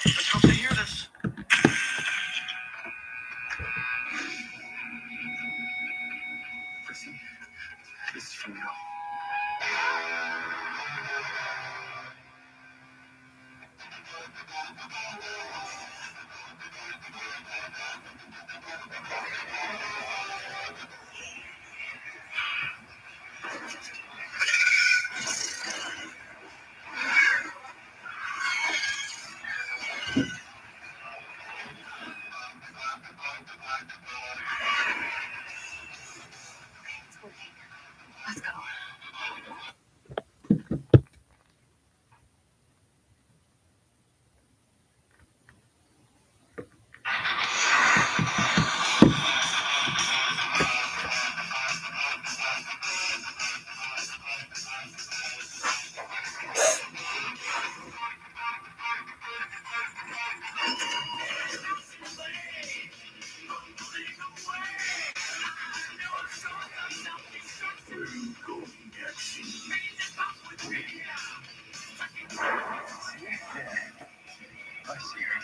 Let's hope they hear this. Chrissy, this is for you. Let's go. I see her.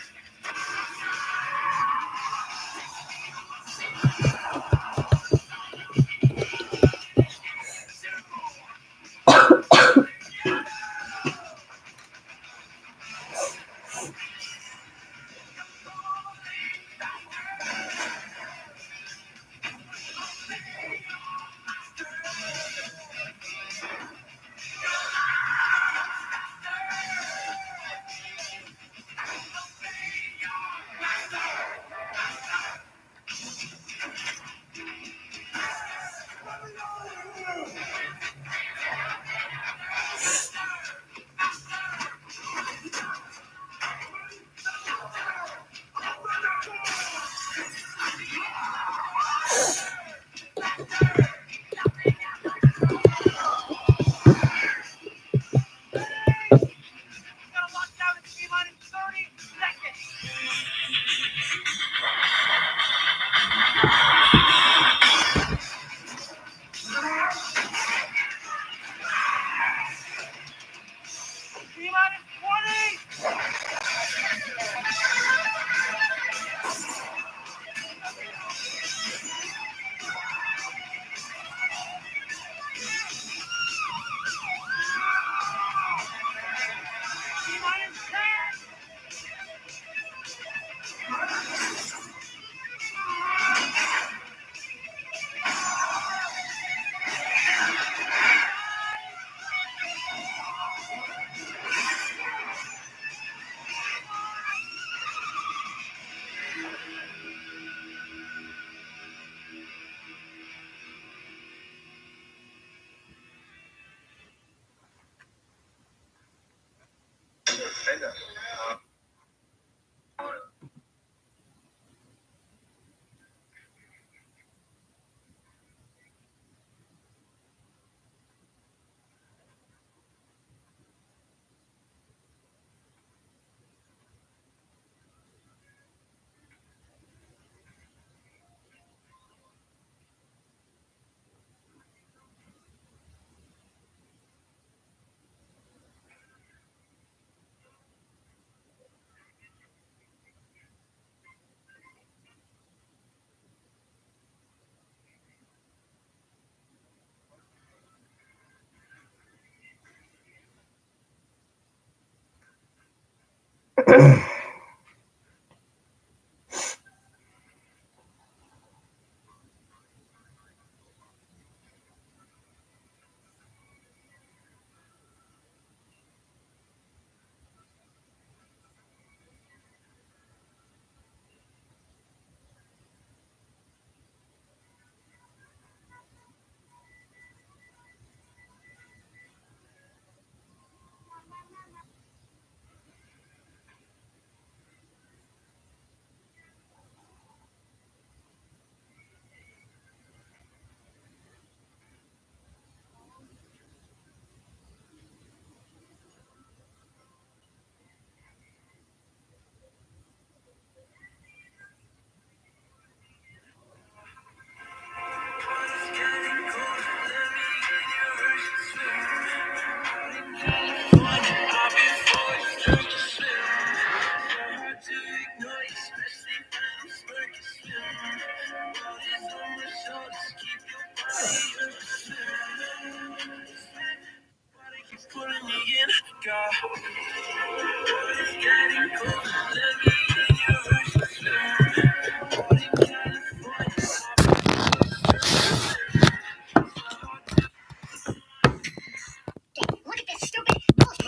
Look at this stupid bullshit.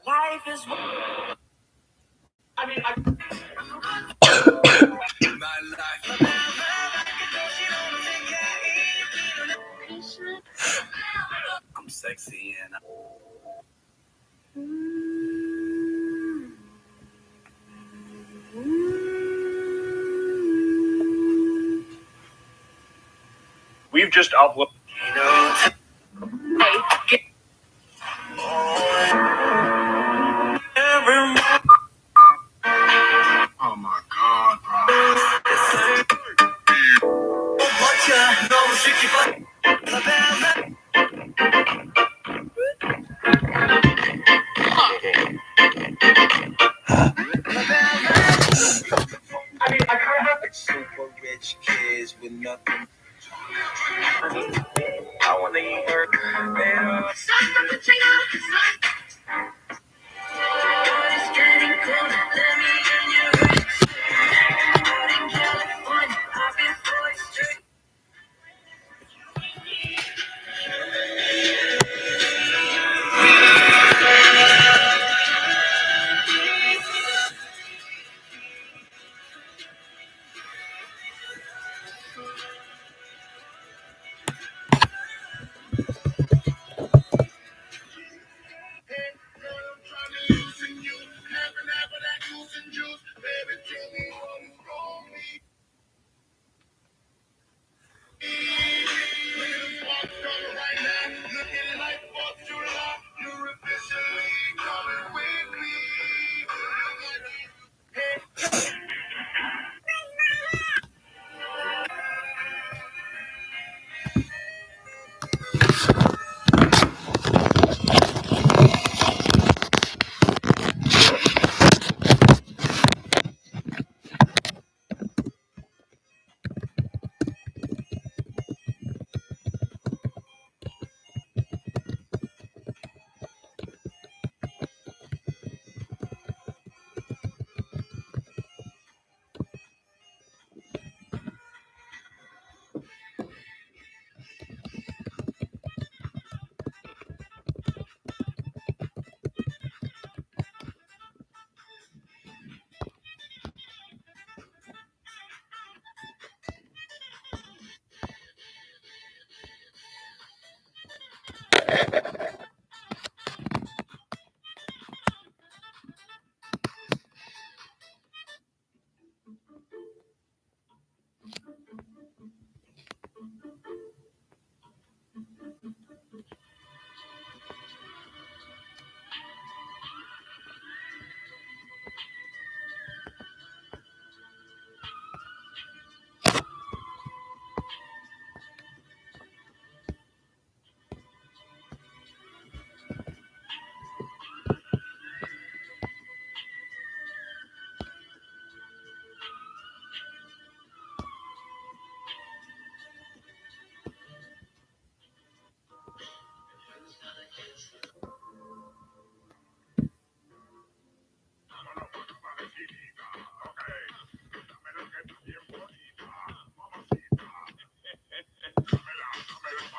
Life is. I'm sexy and We've just uploaded. Oh my God, bro. Super rich kids with nothing. I want to eat her.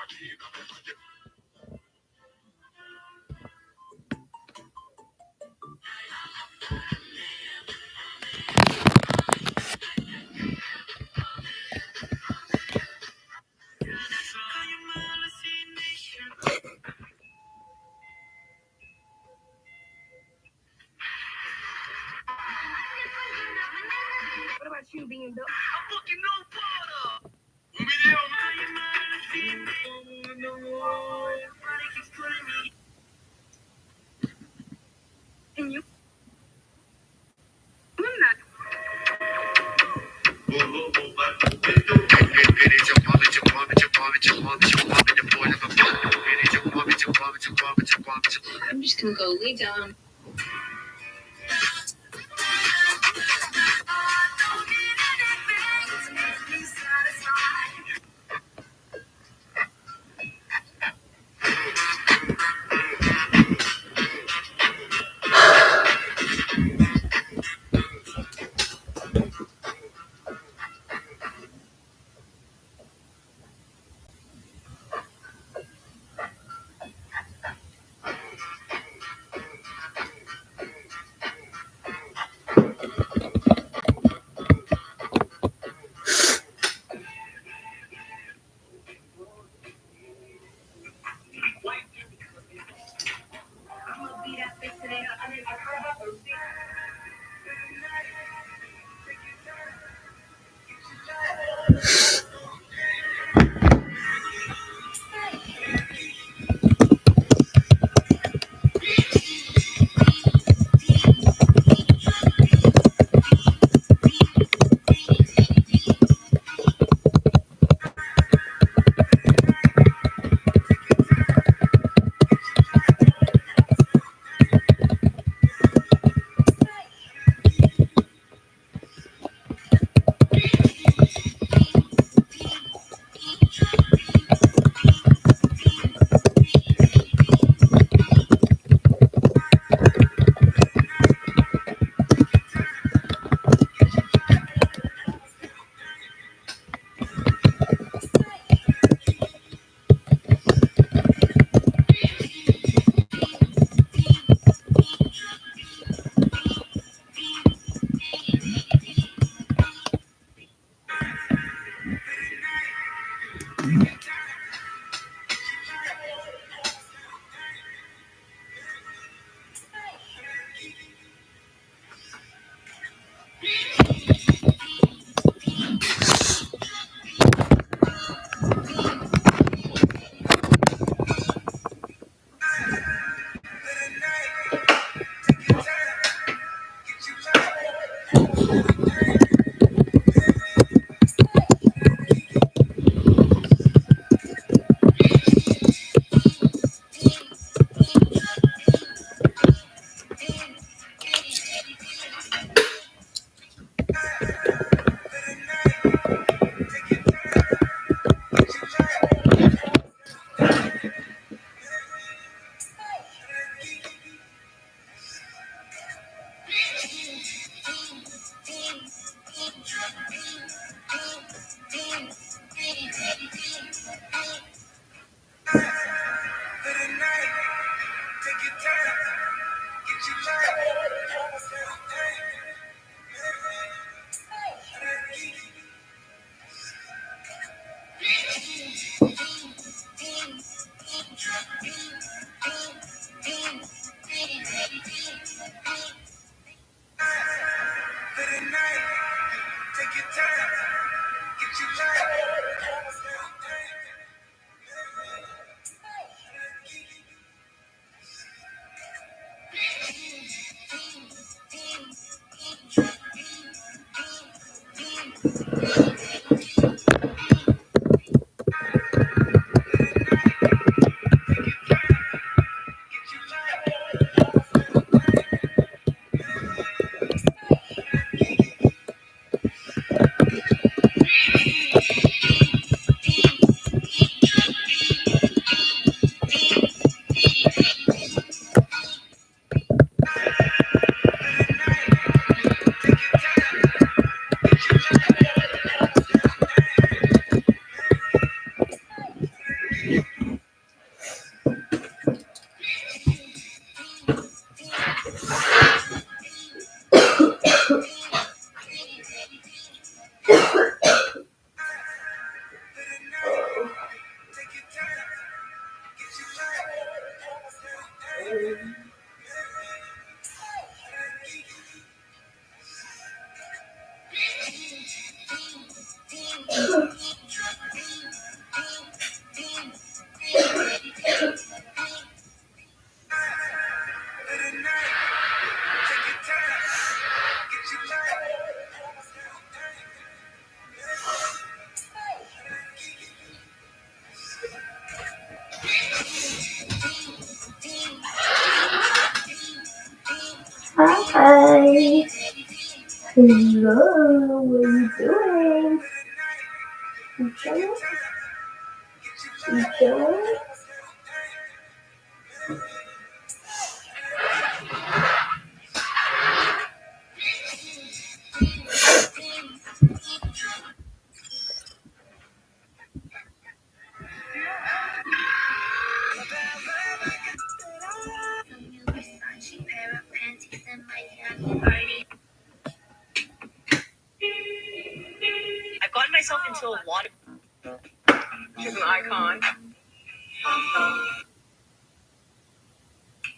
What about you being Bill? And you? I'm not. I'm just gonna go lay down. Hi. Hello. What are you doing? You chilling? You chilling? I got myself into a lot of. She's an icon.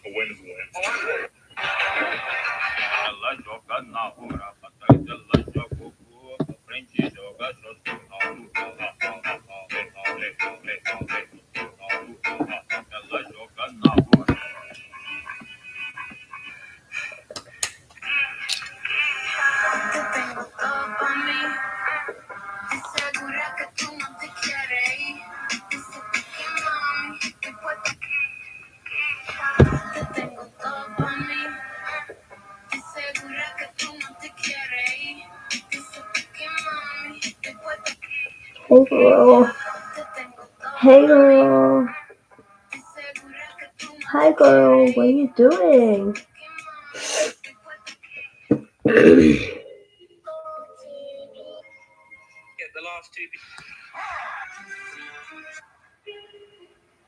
A win is a win. Hey girl. Hey girl. Hi girl. What are you doing? Get the last two.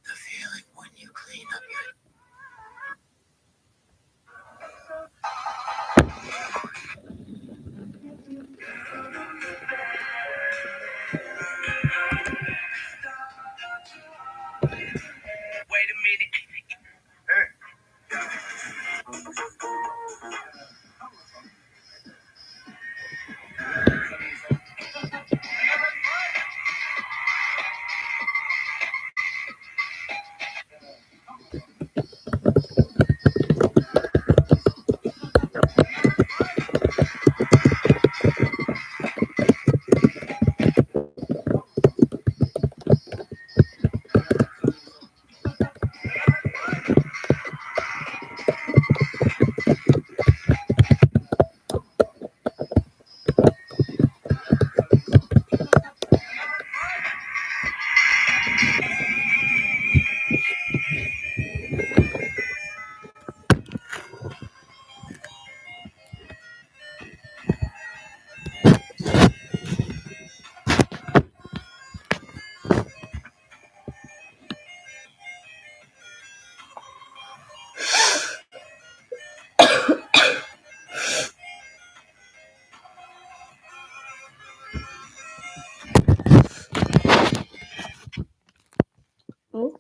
The feeling when you clean up your Wait a minute. Oh.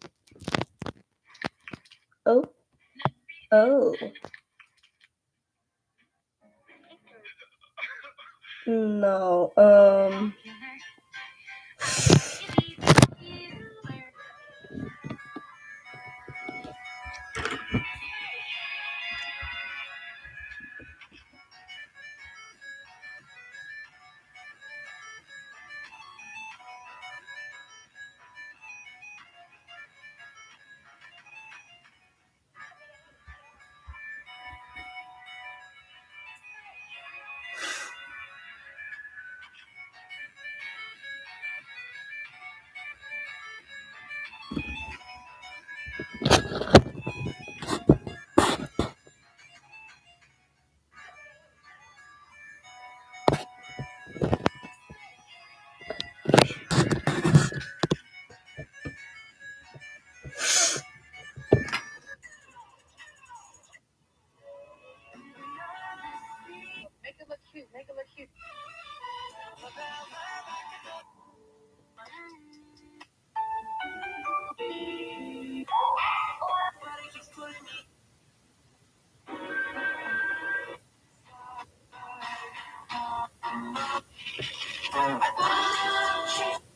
Oh. Oh. No. Make it look cute. Make it look cute.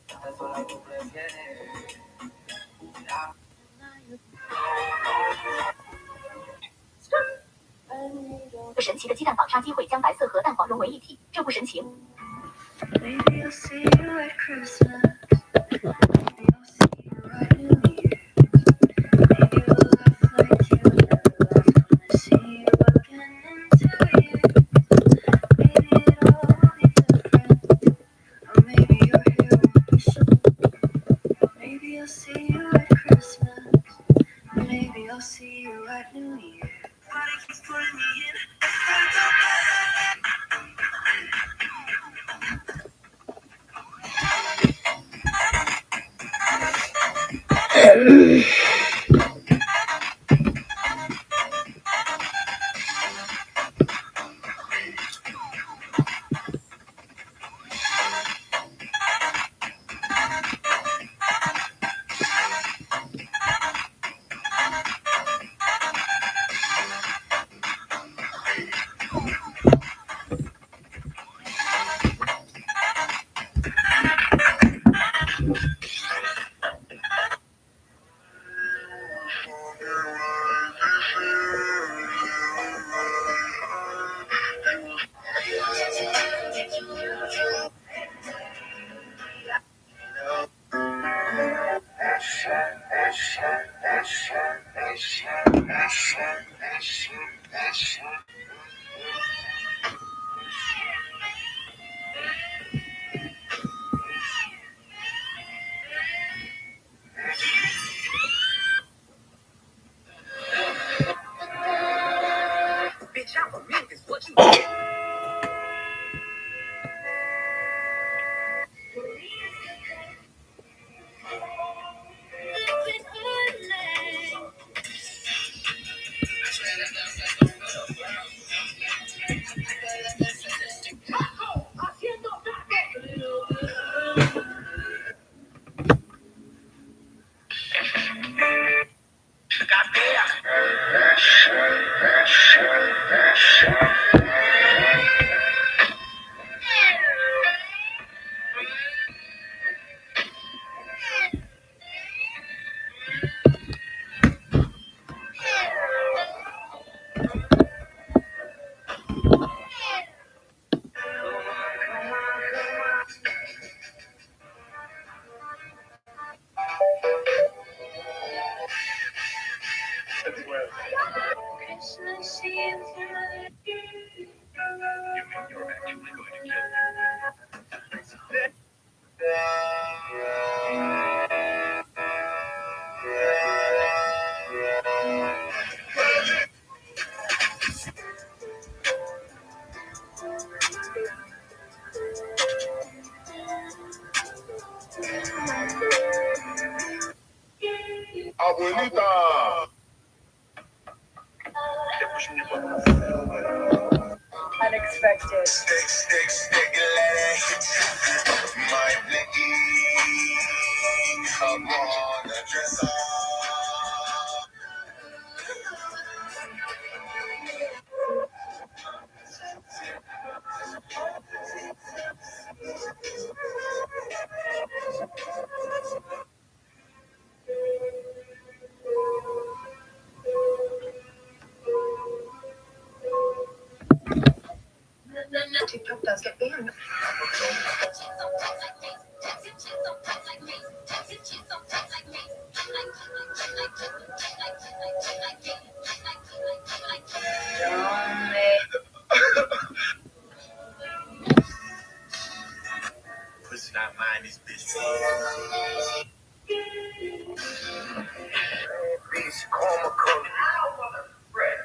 That's what I do, yeah. 个神奇的鸡蛋纺纱机会将白色和淡黄融为一体，这不神奇。 Maybe I'll see you at Christmas. Maybe I'll see you right New Year. I'll see you at New Year. But it keeps pulling me in. Bitch, I'm a mink is what you get. Christmas Eve. You mean you're actually going to kill me? Abuelita. Unexpected. My blicky. Come on, dress up. TikTok does get banned. Pussy not mine, this bitch. Bitch, coma color. Wait.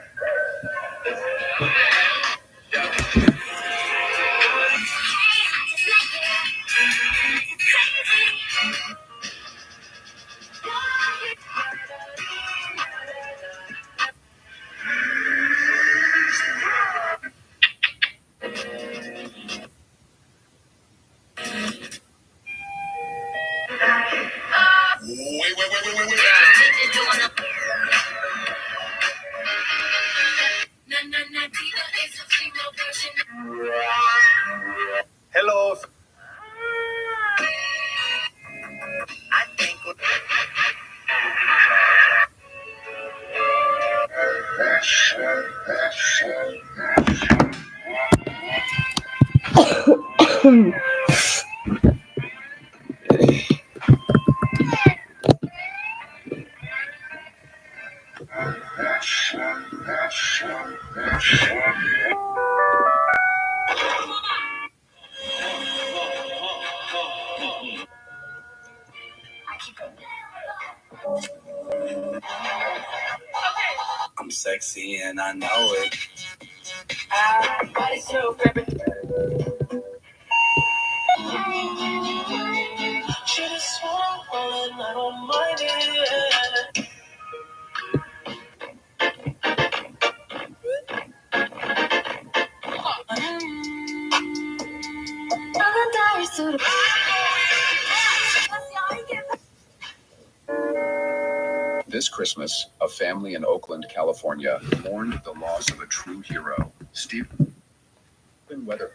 Hello. I think. sexy and I know it. Should've swung and I don't mind it. This Christmas, a family in Oakland, California, mourned the loss of a true hero, Stephen Weather.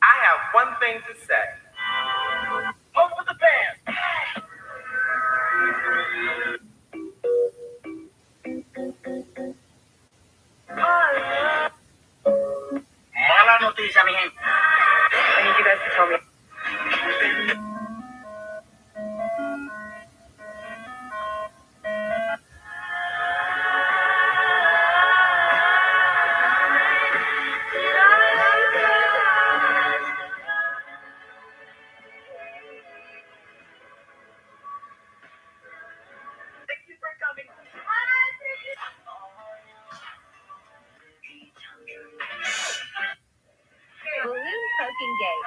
I have one thing to say. Hope for the band. Mala noticia, mi gente. I need you guys to tell me. Thank you for coming. Balloon poking game.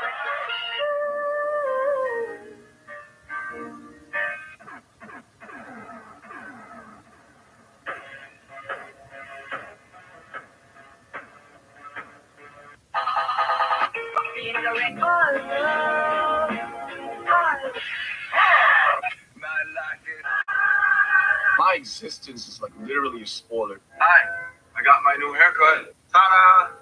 My existence is like literally a spoiler. Hi, I got my new haircut. Ta-da!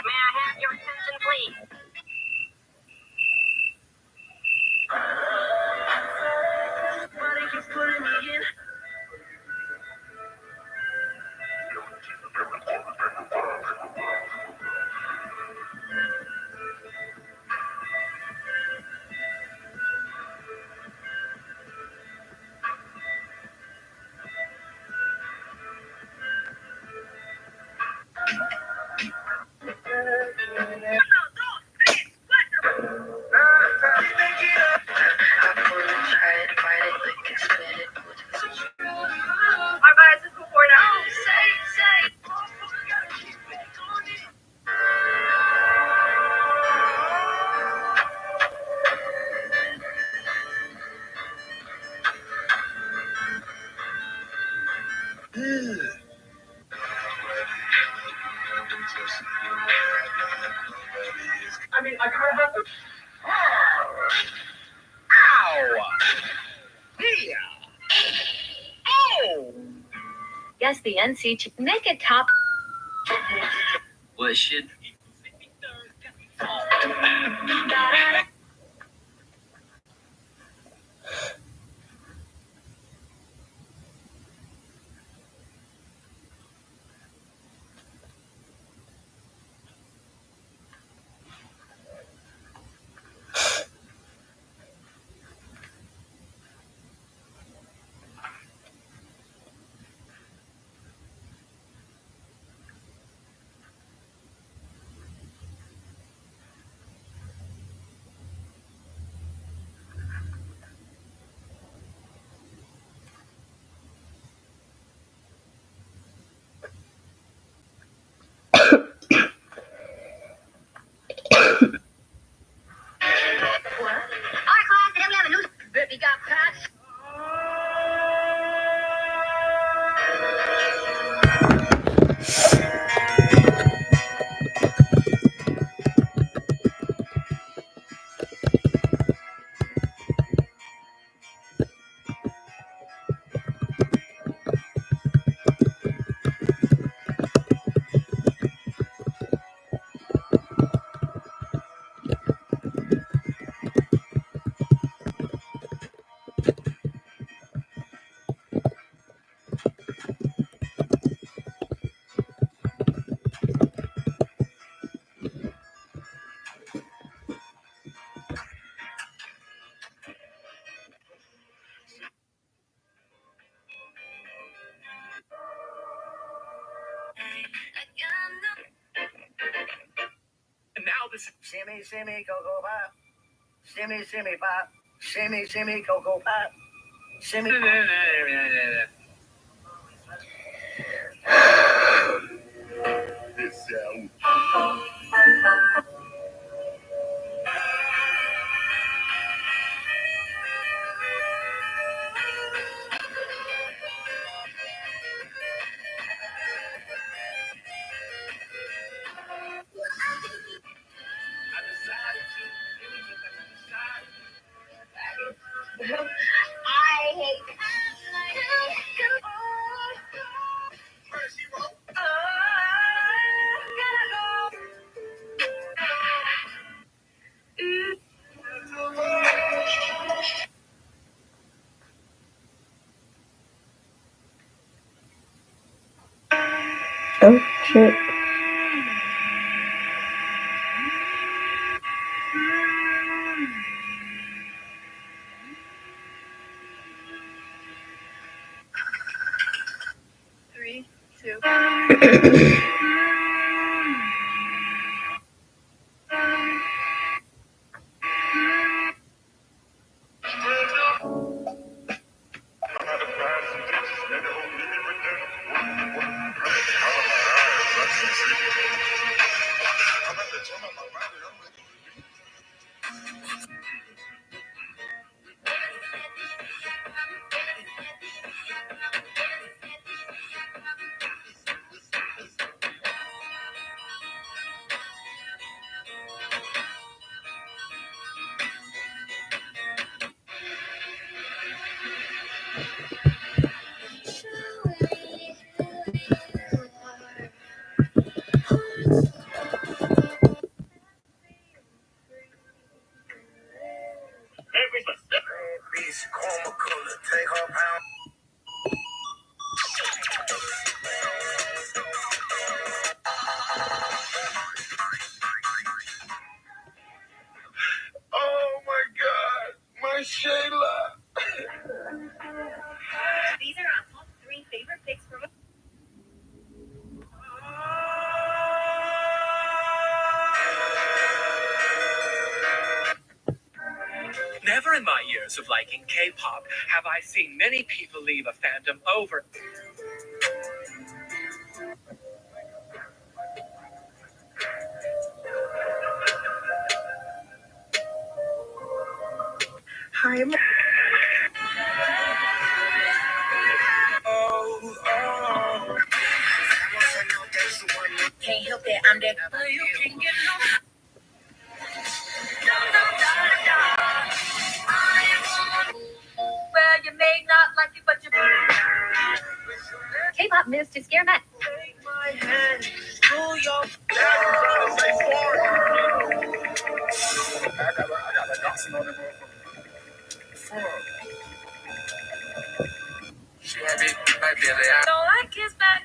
May I have your attention, please? I mean, I kind of have to. Yes, the NC make it top. What should And now this Shimmy, shimmy, go, go, pop. Shimmy, shimmy, pop. Shimmy, shimmy, go, go, pop. Shimmy. This sound. I hate Oh shit. Three, two. Bitch, coma cooler, take her pound. Oh my God, my Shayla. These are our top 3 favorite picks from. Never in my years of liking K-pop have I seen many people leave a fandom over. Hi, Can't help it, I'm that. You can get well, you may not like it, but you. K-pop moves to scare men. Don't like his back.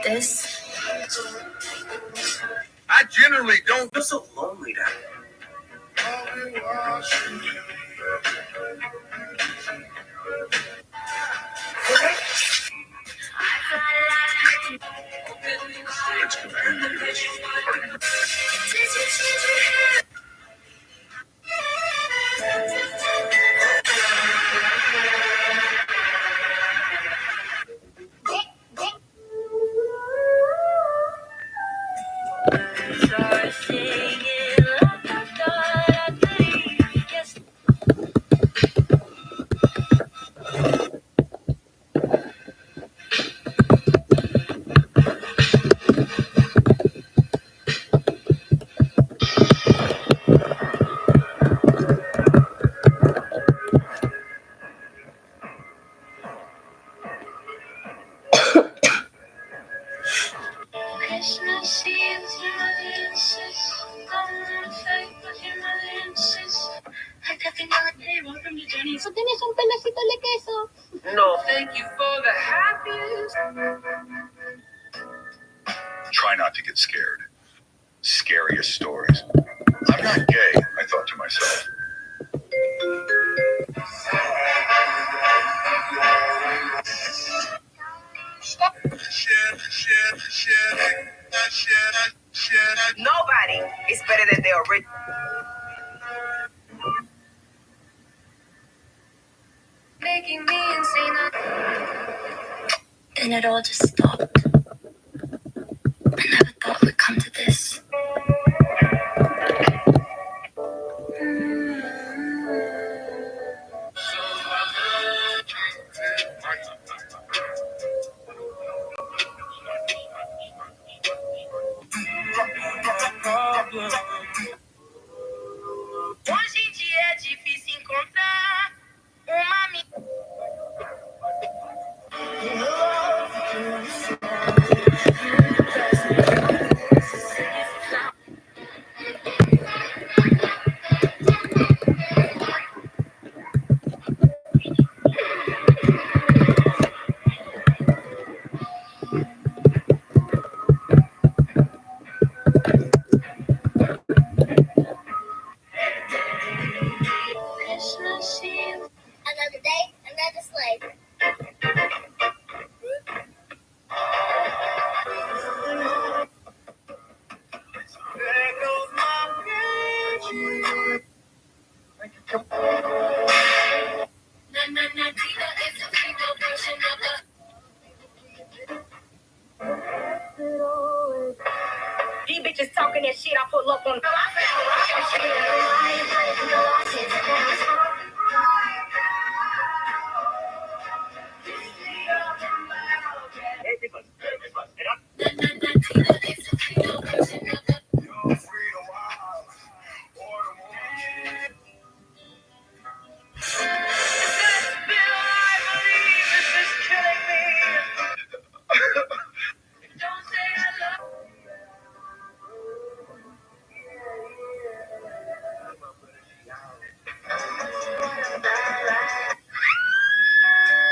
This. I generally don't You're so lonely down It's companions. So tienes un pedacito de queso. No, thank you for the happiest. Try not to get scared. Scariest stories. I'm not gay, I thought to myself. Nobody is better than the original. Making me insane. Then it all just stopped. I never thought we'd come to this. Hoje em dia é difícil encontrar uma amiga. Christmas Eve. Another day, another sleigh. There goes my picture. These bitches talking that shit, I pull up on.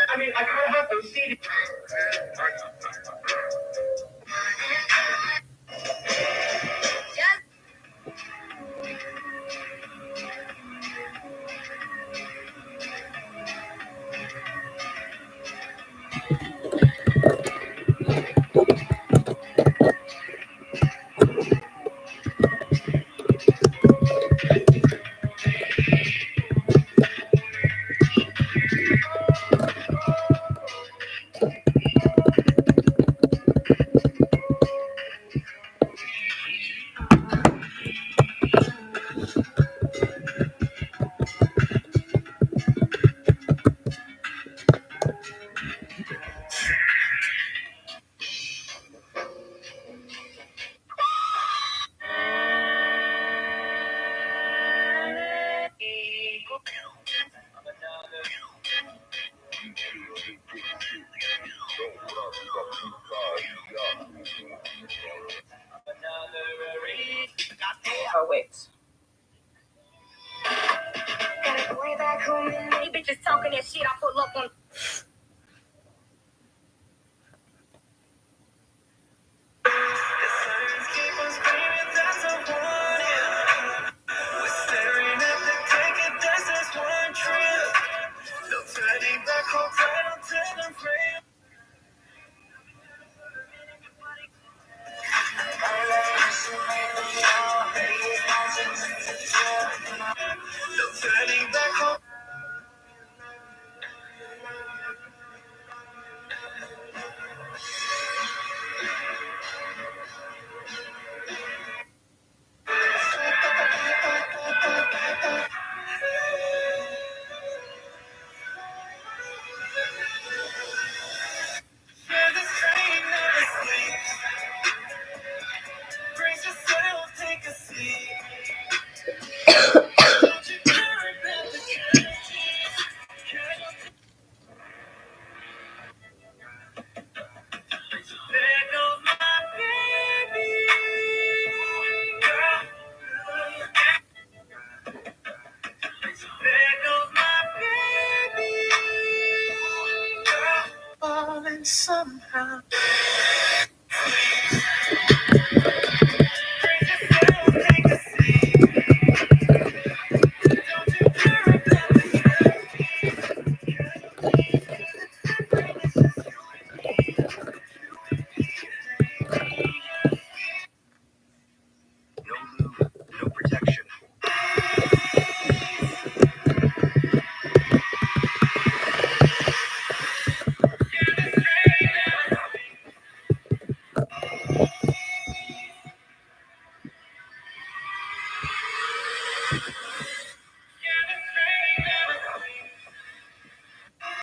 I mean, I kind of have to see it. Oh, wait. Gotta go way back home. These bitches talking that shit, I pull up on.